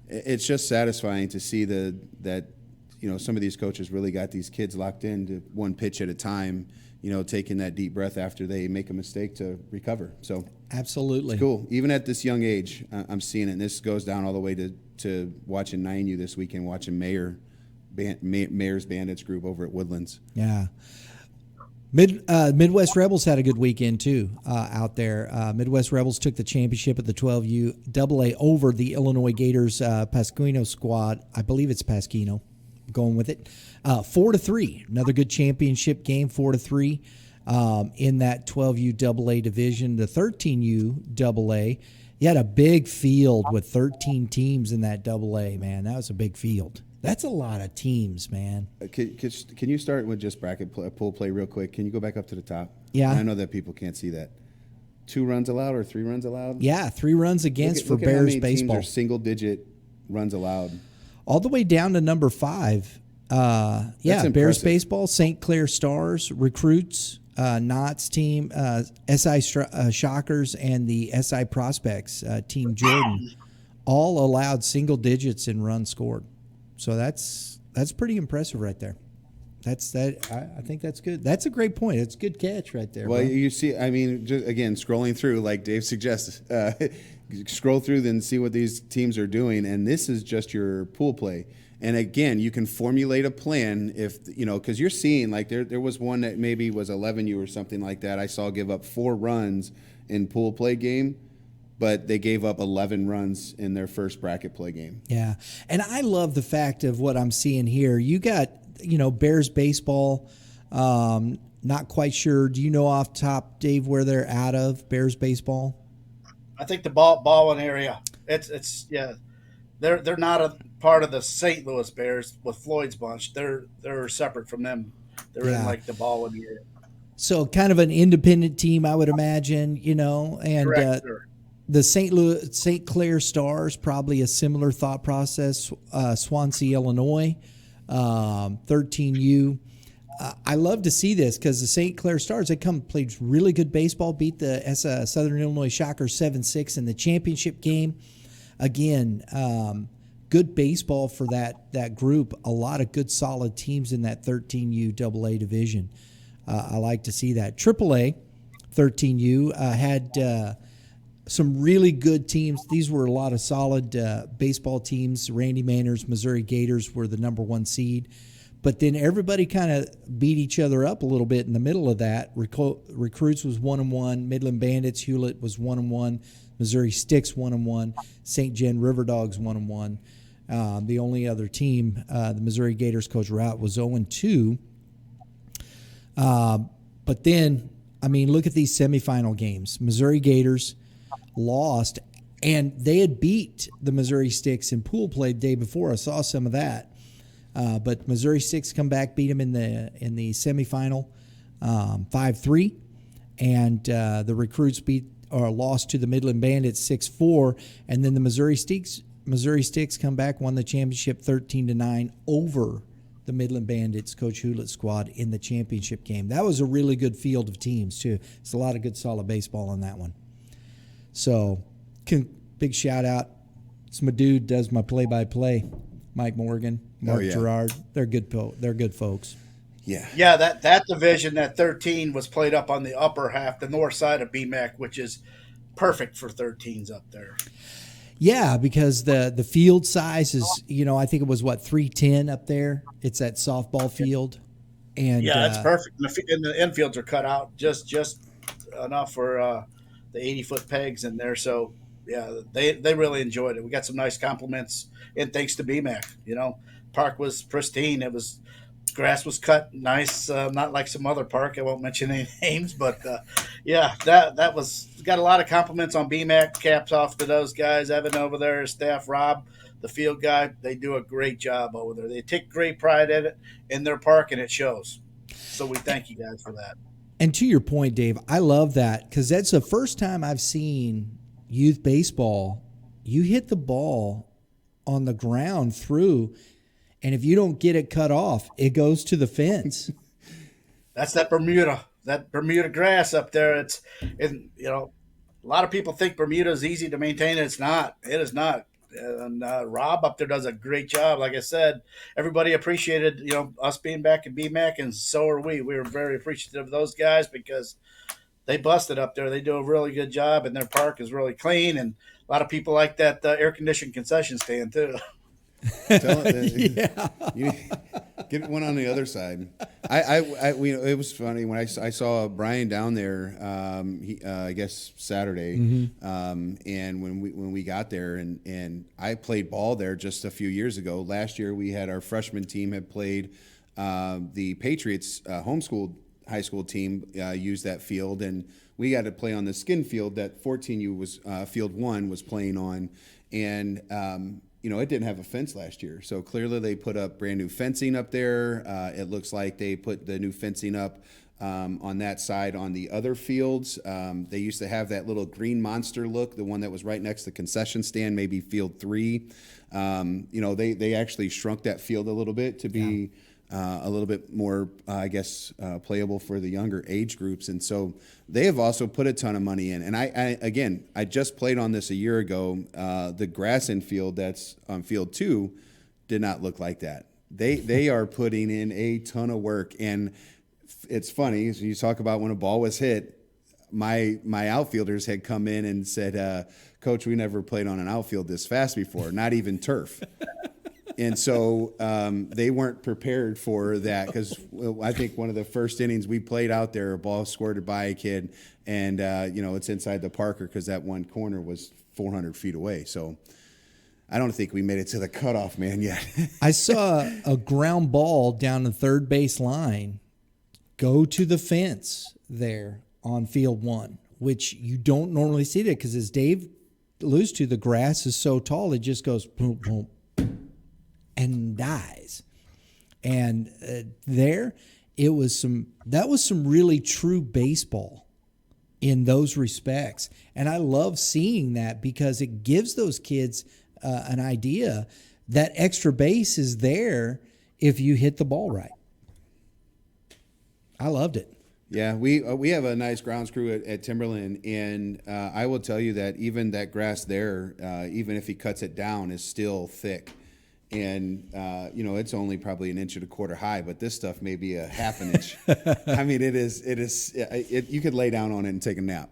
it's just satisfying to see that some of these coaches really got these kids locked into one pitch at a time. Taking that deep breath after they make a mistake to recover. So absolutely, it's cool. Even at this young age, I'm seeing it. And this goes down all the way to watching 9U this weekend, watching Mayor's Bandits group over at Woodlands. Yeah. Midwest Rebels had a good weekend too out there. Midwest Rebels took the championship at the 12U AA over the Illinois Gators Pasquino squad. I believe it's Pasquino. Going with it. 4-3. Another good championship game, 4-3 in that 12U AA division. The 13U AA, you had a big field with 13 teams in that AA, man. That was a big field. That's a lot of teams, man. Can you start with just bracket pool play real quick? Can you go back up to the top? Yeah. I know that people can't see that. 2 runs allowed or 3 runs allowed? Yeah, 3 runs against for look Bears at how many baseball. teams are single-digit runs allowed. All the way down to number 5. Bears baseball, St. Clair Stars, Recruits, Knott's team, SI Shockers, and the SI Prospects, Team Jordan, all allowed single digits in runs scored. So that's pretty impressive right there. I think that's good. That's a great point. It's a good catch right there. Well, bro. you see, just again, scrolling through, like Dave suggests, scroll through and see what these teams are doing, and this is just your pool play. And again, you can formulate a plan if, because you're seeing, like, there was one that maybe was 11U or something like that. I saw give up 4 runs in pool play game, but they gave up 11 runs in their first bracket play game. Yeah. And I love the fact of what I'm seeing here. You got, Bears baseball, not quite sure. Do you know off top, Dave, where they're out of, Bears baseball? I think the Baldwin area. It's yeah. They're not a part of the St. Louis Bears with Floyd's bunch. They're separate from them. They're in like the Baldwin area. So kind of an independent team, I would imagine, and Correct, the St. Clair Stars, probably a similar thought process. Swansea, Illinois, 13U. I love to see this because the St. Clair Stars, they played really good baseball, beat the Southern Illinois Shockers 7-6 in the championship game. Again, good baseball for that group. A lot of good, solid teams in that 13U AA division. I like to see that. AAA, 13U, had some really good teams. These were a lot of solid baseball teams. Randy Manor's Missouri Gators were the number 1 seed. But then everybody kind of beat each other up a little bit in the middle of that. Recruits was 1-1. Midland Bandits, Hewlett was 1-1. Missouri Sticks 1-1. St. John River Dogs 1-1. The only other team, the Missouri Gators coach Rout, was 0-2. But then, look at these semifinal games. Missouri Gators lost, and they had beat the Missouri Sticks in pool play the day before. I saw some of that. But Missouri Sticks come back, beat them in the semifinal 5-3, and the Recruits lost to the Midland Bandits 6-4, and then the Missouri Sticks come back, won the championship 13-9 over the Midland Bandits, Coach Hewlett's squad, in the championship game. That was a really good field of teams too. It's a lot of good, solid baseball in that one. So, big shout out. It's my dude, does my play-by-play. Mike Morgan, Mark Gerard. They're good folks. Yeah. Yeah, that division, that 13, was played up on the upper half, the north side of BMAC, which is perfect for 13s up there. Yeah, because the field size is, I think it was 310 up there. It's that softball field. And yeah, that's perfect. And the infields are cut out just enough for the 80-foot pegs in there. So yeah, they really enjoyed it. We got some nice compliments, and thanks to BMAC. Park was pristine. Grass was cut nice, not like some other park. I won't mention any names, but yeah, that was got a lot of compliments on BMAC. Caps off to those guys, Evan over there, his staff, Rob, the field guy. They do a great job over there. They take great pride in their park, and it shows. So we thank you guys for that. And to your point, Dave, I love that because that's the first time I've seen youth baseball. You hit the ball on the ground through, and if you don't get it cut off, it goes to the fence. That's that Bermuda grass up there. A lot of people think Bermuda is easy to maintain. It's not. It is not. And Rob up there does a great job. Like I said, everybody appreciated us being back in BMAC, and so are we. We were very appreciative of those guys because they busted up there. They do a really good job, and their park is really clean. And a lot of people like that air-conditioned concession stand too. Yeah. You get one on the other side. It was funny when I saw Brian down there. I guess Saturday, and when we got there, and I played ball there just a few years ago. Last year we had our freshman team had played the Patriots homeschooled high school team used that field, and we got to play on the skin field that 14U was field 1 was playing on, and it didn't have a fence last year. So clearly they put up brand new fencing up there. It looks like they put the new fencing up on that side on the other fields. They used to have that little green monster look, the one that was right next to the concession stand, maybe field 3. They actually shrunk that field a little bit to be a little bit more, playable for the younger age groups. And so they have also put a ton of money in. And I just played on this a year ago. The grass infield that's on field 2 did not look like that. They are putting in a ton of work. And it's funny, so you talk about when a ball was hit, my outfielders had come in and said, Coach, we never played on an outfield this fast before, not even turf. And so they weren't prepared for that because I think one of the first innings we played out there, a ball squirted by a kid, and, it's inside the Parker because that one corner was 400 feet away. So I don't think we made it to the cutoff man yet. I saw a ground ball down the third base line go to the fence there on field 1, which you don't normally see that because, as Dave alludes to, the grass is so tall it just goes boom, boom, and dies. And that was some really true baseball in those respects. And I love seeing that because it gives those kids an idea that extra base is there if you hit the ball right. I loved it. Yeah, we have a nice grounds crew at Timberland, and I will tell you that even that grass there, even if he cuts it down, is still thick. And, it's only probably 1.25 inches high, but this stuff may be a half an inch. I mean, you could lay down on it and take a nap.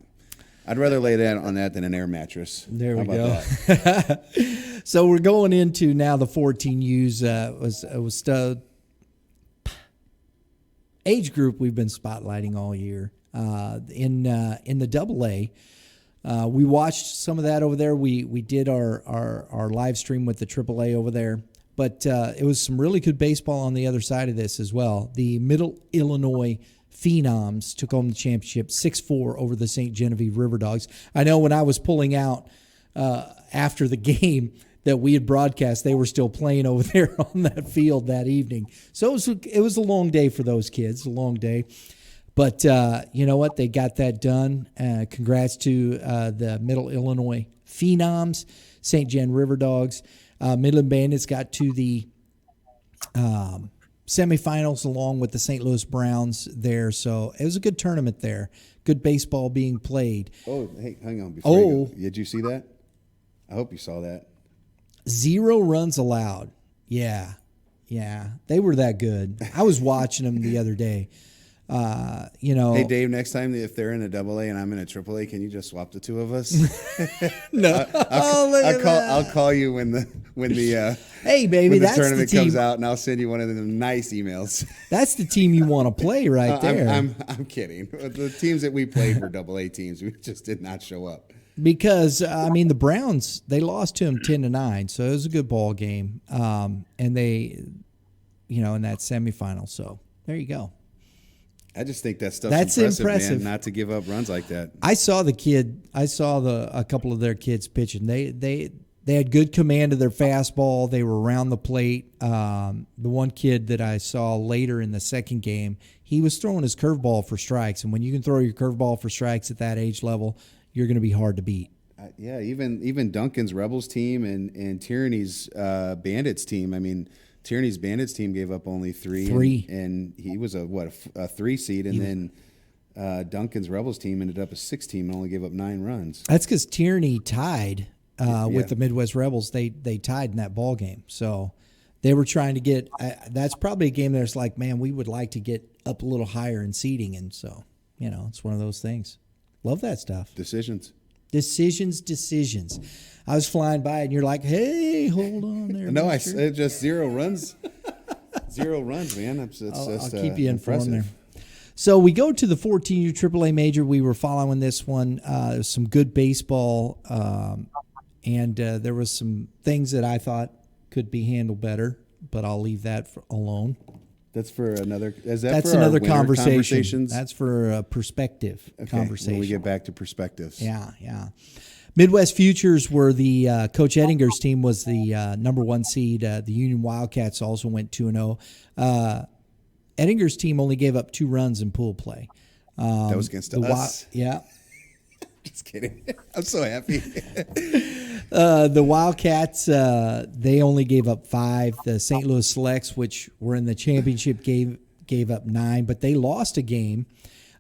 I'd rather lay down on that than an air mattress. There we How about go. that? So we're going into now the 14U's age group we've been spotlighting all year. In the AA, we watched some of that over there. We did our live stream with the AAA over there, but it was some really good baseball on the other side of this as well. The Middle Illinois Phenoms took home the championship 6-4 over the St. Genevieve River Dogs. I know when I was pulling out after the game that we had broadcast, they were still playing over there on that field that evening. So it was a long day for those kids, a long day. But you know what? They got that done. Congrats to the Middle Illinois Phenoms, St. Gen River Dogs. Midland Bandits got to the semifinals along with the St. Louis Browns there. So it was a good tournament there. Good baseball being played. Oh, hey, hang on. Before you go. Did you see that? I hope you saw that. 0 runs allowed. Yeah. They were that good. I was watching them the other day. Hey, Dave, next time if they're in a AA and I'm in a AAA, can you just swap the two of us? No. I'll call you when the hey, baby, when the that's tournament the team. comes out, and I'll send you one of them nice emails. That's the team you want to play right there. I'm kidding. The teams that we played were AA teams. We just did not show up. Because, the Browns, they lost to them 10-9, so it was a good ball game. And they, in that semifinal. So there you go. I just think that stuff's impressive, man, not to give up runs like that. I saw a couple of their kids pitching. They had good command of their fastball. They were around the plate. The one kid that I saw later in the second game, he was throwing his curveball for strikes. And when you can throw your curveball for strikes at that age level, you're going to be hard to beat. Yeah, even Duncan's Rebels team and Tierney's Bandits team. I mean, Tierney's Bandits team gave up only 3. And he was a 3 seed, and then Duncan's Rebels team ended up a 6 team and only gave up 9 runs. That's because Tierney tied with the Midwest Rebels. They tied in that ball game, so they were trying to get. That's probably a game that's like, man, we would like to get up a little higher in seeding, and so it's one of those things. Love that stuff. Decisions. I was flying by, and you're like, hey, hold on there. No, I said just 0 runs. 0 runs, man. I'll keep you informed impressive. there. So we go to the 14U AAA Major. We were following this one. Some good baseball, and there was some things that I thought could be handled better, but I'll leave that alone. That's for another. That's for another conversation. That's for a perspective conversation. When we get back to perspectives. Yeah. Midwest Futures were the Coach Ettinger's team was the number 1 seed. The Union Wildcats also went 2-0. Ettinger's team only gave up 2 runs in pool play. That was against us. Yeah. Just kidding. I'm so happy. The Wildcats, they only gave up 5. The St. Louis Selects, which were in the championship, gave up 9, but they lost a game.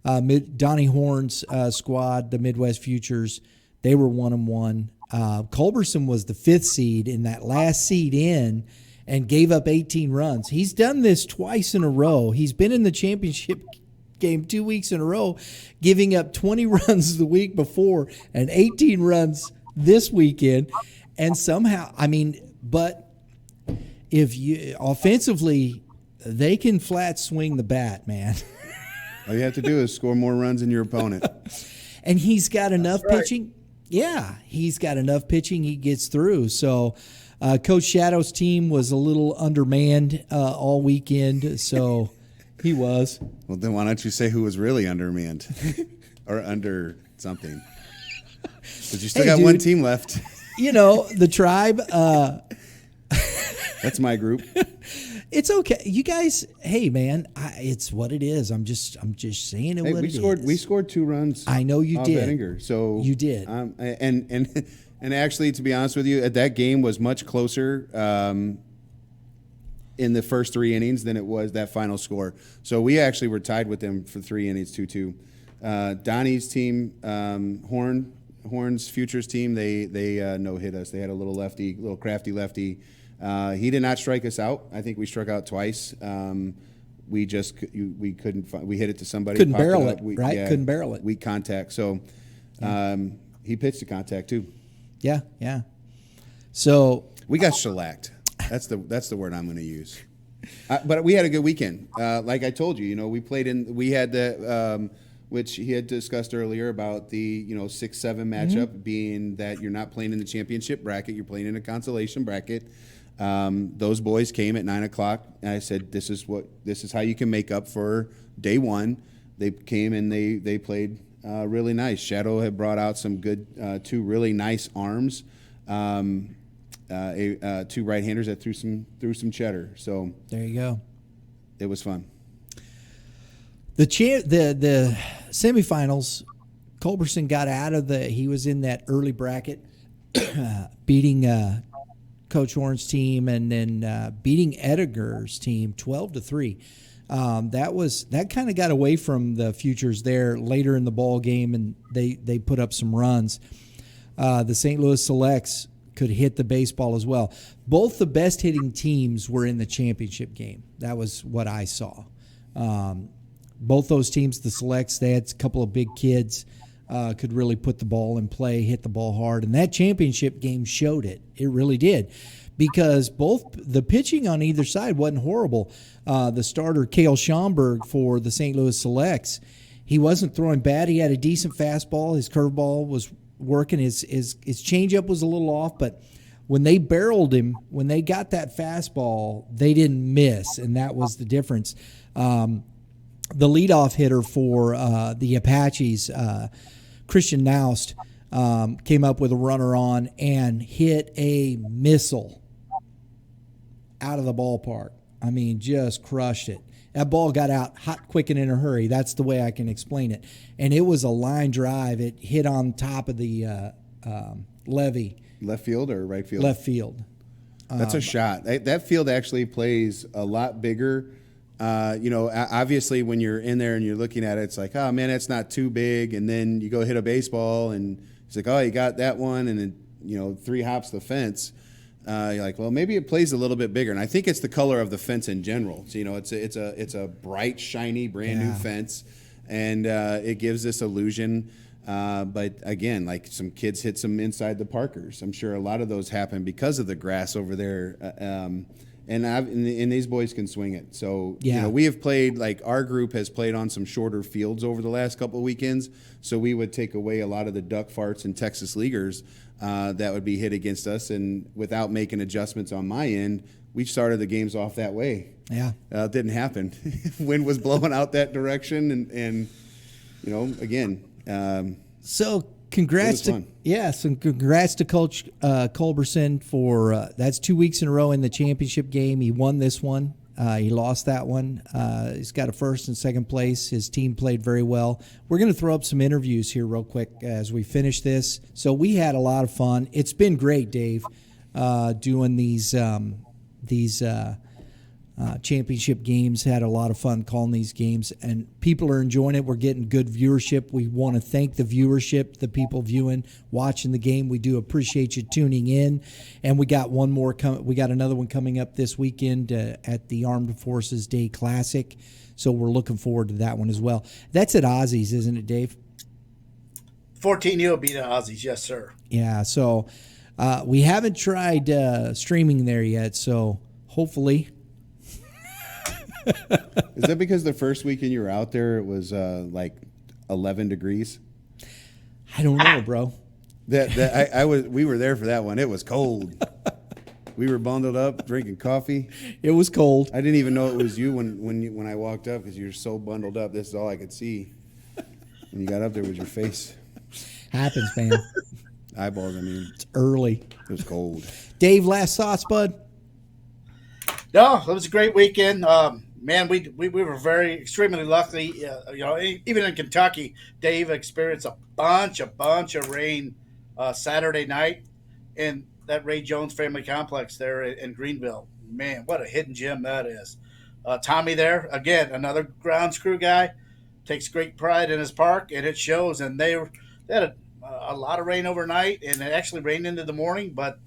Donnie Horn's squad, the Midwest Futures, they were 1-1. Culberson was the 5th seed in that last seed in and gave up 18 runs. He's done this twice in a row. He's been in the championship game 2 weeks in a row, giving up 20 runs the week before and 18 runs this weekend, and somehow, I mean, but if you offensively, they can flat swing the bat, man. All you have to do is score more runs than your opponent. And he's got enough right. pitching. Yeah, he's got enough pitching. He gets through. So, Coach Shadow's team was a little undermanned all weekend. So he was. Well, then why don't you say who was really undermanned or under something? Because you still got one team left. You know, the Tribe. That's my group. It's okay, you guys. Hey, man, it's what it is. I'm just saying it. Hey, what we it scored. is. We scored 2 runs. I know you off did. Ettinger, so you did. And actually, to be honest with you, that game was much closer in the first 3 innings than it was that final score. So we actually were tied with them for 3 innings, 2-2. Donnie's team, Horn's Futures team, they no hit us. They had a little crafty lefty. He did not strike us out. I think we struck out twice. We couldn't find, we hit it to somebody. Couldn't popped barrel up. it, right? Couldn't barrel it. Weak contact. So he pitched to contact too. Yeah. So we got shellacked. That's the word I'm going to use. But we had a good weekend. Like I told you, we played we had the which he had discussed earlier about the 6-7 matchup being that you're not playing in the championship bracket, you're playing in a consolation bracket. Those boys came at 9:00, and I said, "This is how you can make up for day one." They came and they played really nice. Shadow had brought out some good 2 really nice arms, 2 right-handers that threw some cheddar. So there you go. It was fun. The semifinals, Culberson got out of he was in that early bracket, beating Coach Horn's team and then beating Ettinger's team 12-3. That kind of got away from the Futures there later in the ball game, and they put up some runs. The St. Louis Selects could hit the baseball as well. Both the best hitting teams were in the championship game. That was what I saw. Both those teams, the Selects, they had a couple of big kids, could really put the ball in play, hit the ball hard. And that championship game showed it. It really did. Because both the pitching on either side wasn't horrible. The starter, Cale Schomburg, for the St. Louis Selects, he wasn't throwing bad. He had a decent fastball. His curveball was working. His changeup was a little off, but when they barreled him, when they got that fastball, they didn't miss, and that was the difference. The leadoff hitter for the Apaches, Christian Naust, came up with a runner on and hit a missile out of the ballpark. I mean, just crushed it. That ball got out hot, quick, and in a hurry. That's the way I can explain it. And it was a line drive. It hit on top of the levee. Left field or right field? Left field. That's a shot. That field actually plays a lot bigger. Obviously when you're in there and you're looking at it, it's like, oh man, that's not too big. And then you go hit a baseball and it's like, oh, you got that one. And then, 3 hops the fence. You're like, well, maybe it plays a little bit bigger. And I think it's the color of the fence in general. So, it's a bright, shiny, brand new fence. And it gives this illusion. But again, like some kids hit some inside the Parkers. I'm sure a lot of those happen because of the grass over there. And these boys can swing it. So, we have played, like our group has played on some shorter fields over the last couple of weekends. So we would take away a lot of the duck farts and Texas leaguers that would be hit against us. And without making adjustments on my end, we started the games off that way. Yeah. It didn't happen. Wind was blowing out that direction. And again. So congrats to Coach Culberson for that's 2 weeks in a row in the championship game. He won this one. He lost that one. He's got a first and second place. His team played very well. We're going to throw up some interviews here real quick as we finish this. So we had a lot of fun. It's been great, Dave, doing these championship games. Had a lot of fun calling these games, and people are enjoying it. We're getting good viewership. We want to thank the viewership, the people viewing, watching the game. We do appreciate you tuning in. And we got one more. We got another one coming up this weekend at the Armed Forces Day Classic. So we're looking forward to that one as well. That's at Ozzy's, isn't it, Dave? 14U will be the Aussies, yes, sir. Yeah, so we haven't tried streaming there yet, so hopefully. Is that because the first weekend you were out there, it was like 11 degrees? I don't know, bro. We were there for that one. It was cold. We were bundled up, drinking coffee. It was cold. I didn't even know it was you when I walked up because you were so bundled up. This is all I could see. When you got up there with your face. Happens, man. Eyeballs, I mean. It's early. It was cold. Dave, last thoughts, bud? No, it was a great weekend. Man, we were extremely lucky. Even in Kentucky, Dave experienced a bunch of rain Saturday night in that Ray Jones family complex there in Greenville. Man, what a hidden gem that is. Tommy there, again, another grounds crew guy, takes great pride in his park, and it shows. And they had a lot of rain overnight, and it actually rained into the morning, but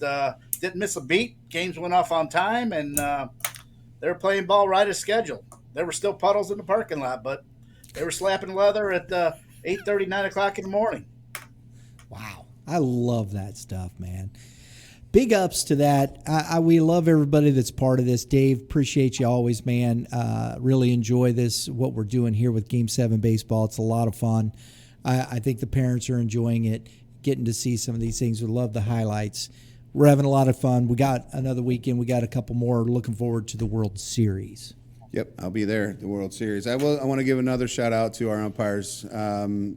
didn't miss a beat. Games went off on time, and they were playing ball right as scheduled. There were still puddles in the parking lot, but they were slapping leather at 8:30, 9 o'clock in the morning. Wow. I love that stuff, man. Big ups to that. We love everybody that's part of this. Dave, appreciate you always, man. Really enjoy this, what we're doing here with Game 7 baseball. It's a lot of fun. I think the parents are enjoying it, getting to see some of these things. We love the highlights. We're having a lot of fun. We got another weekend. We got a couple more. Looking forward to the World Series. Yep, I'll be there at the World Series. I want to give another shout out to our umpires.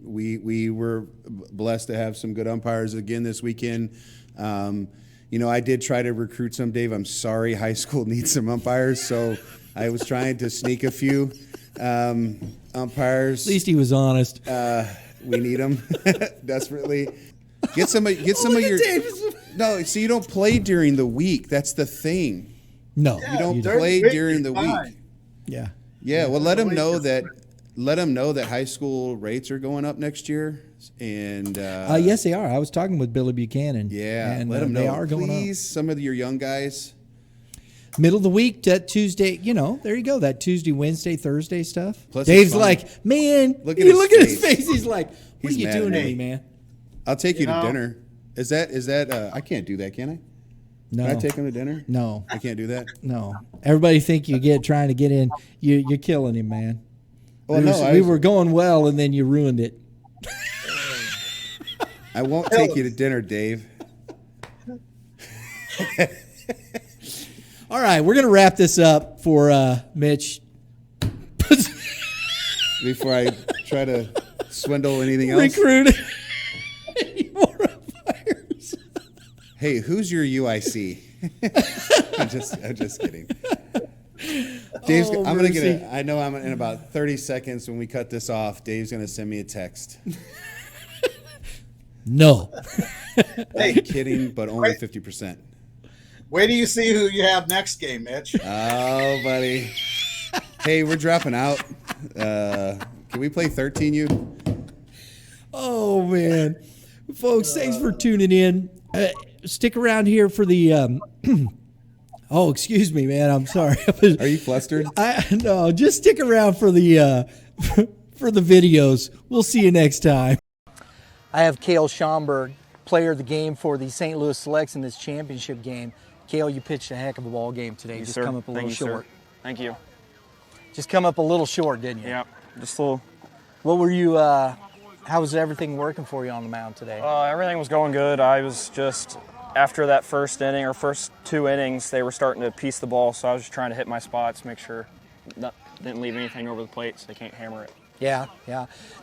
We were blessed to have some good umpires again this weekend. I did try to recruit some, Dave. I'm sorry, high school needs some umpires, so I was trying to sneak a few umpires. At least he was honest. We need them desperately. Get some of your. No, so you don't play during the week. That's the thing. No, you don't play during the week. Yeah. Yeah. Well, let them know that. Let them know that high school rates are going up next year, and yes, they are. I was talking with Billy Buchanan. Yeah, and let them know. They are going Please, up. some of your young guys. Middle of the week, that Tuesday. There you go. That Tuesday, Wednesday, Thursday stuff. Plus Dave's like, man, look at his face. He's like, what are you doing to me, man? I'll take you to dinner. Is that? I can't do that, can I? No. Can I take him to dinner? No, I can't do that. No. Everybody think trying to get in. You're killing him, man. Well, we were going well, and then you ruined it. I won't take you to dinner, Dave. All right, we're going to wrap this up for Mitch. Before I try to swindle anything else. Recruit any more umpires. Hey, who's your UIC? I'm just kidding. Dave's. I'm gonna get it. I know I'm in about 30 seconds when we cut this off. Dave's gonna send me a text. No. I'm kidding, but only 50%. Wait till you see who you have next game, Mitch. Oh, buddy. Hey, we're dropping out. Can we play 13U? Oh man, folks, thanks for tuning in. Stick around here for the. Oh, excuse me, man. I'm sorry. Are you flustered? No, just stick around for the for the videos. We'll see you next time. I have Cale Schomburg, player of the game for the St. Louis Selects in this championship game. Cale, you pitched a heck of a ball game today. Yes, just sir. come up a little short. Sir. Thank you. Just come up a little short, didn't you? Yeah, just a little. What were you? How was everything working for you on the mound today? Everything was going good. I was just, after that first inning or first two innings, they were starting to piece the ball, so I was just trying to hit my spots, make sure didn't leave anything over the plate so they can't hammer it. Yeah.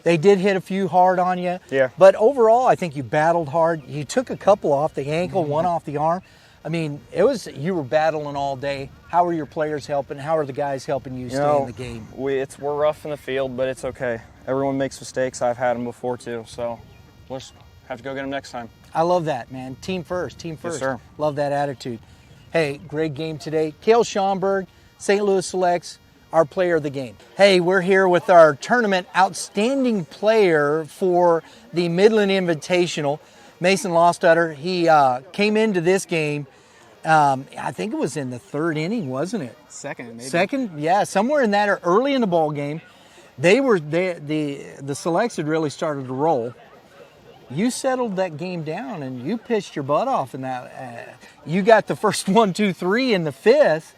They did hit a few hard on you. Yeah. But overall, I think you battled hard. You took a couple off the ankle, one off the arm. I mean, you were battling all day. How are your players helping? How are the guys helping you stay in the game? We're rough in the field, but it's okay. Everyone makes mistakes. I've had them before too, so we'll just have to go get them next time. I love that, man. Team first. Yes, sir. Love that attitude. Hey, great game today. Cale Schomburg, St. Louis Selects, our player of the game. Hey, we're here with our tournament outstanding player for the Midland Invitational, Mason Lostutter. He came into this game, I think it was in the third inning, wasn't it? Second, maybe. Second, yeah, somewhere in that or early in the ball game. The Selects had really started to roll. you settled that game down and you pitched your butt off in that. You got the first 1, 2, 3 in the 5th,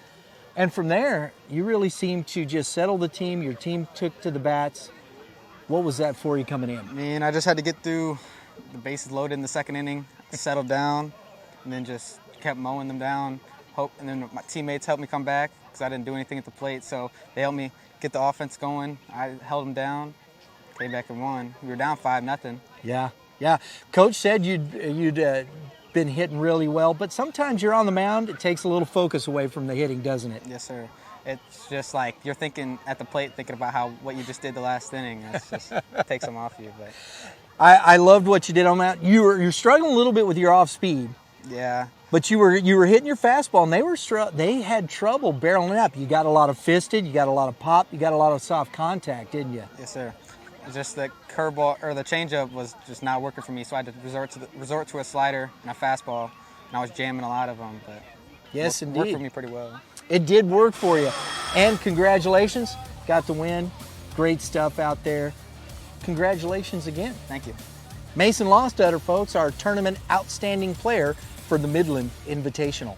and from there you really seemed to just settle the team. Your team took to the bats. What was that for you coming in? I mean, I just had to get through the bases loaded in the 2nd inning, settled down, and then just kept mowing them down. And then my teammates helped me come back because I didn't do anything at the plate, so they helped me get the offense going. I held them down, came back and won. We were down 5-0. Yeah. Coach said you'd been hitting really well, but sometimes you're on the mound. It takes a little focus away from the hitting, doesn't it? Yes, sir. It's just like you're thinking at the plate, thinking about what you just did the last inning. It takes them off you. But I loved what you did on that. You're struggling a little bit with your off speed. Yeah. But you were hitting your fastball, and they had trouble barreling up. You got a lot of fisted, you got a lot of pop, you got a lot of soft contact, didn't you? Yes, sir. Just the curveball or the changeup was just not working for me, so I had to resort to a slider and a fastball, and I was jamming a lot of them. But yes, worked indeed, for me pretty well. It did work for you, and congratulations, got the win. Great stuff out there. Congratulations again. Thank you. Mason Lostutter, folks, our tournament outstanding player for the Midland Invitational.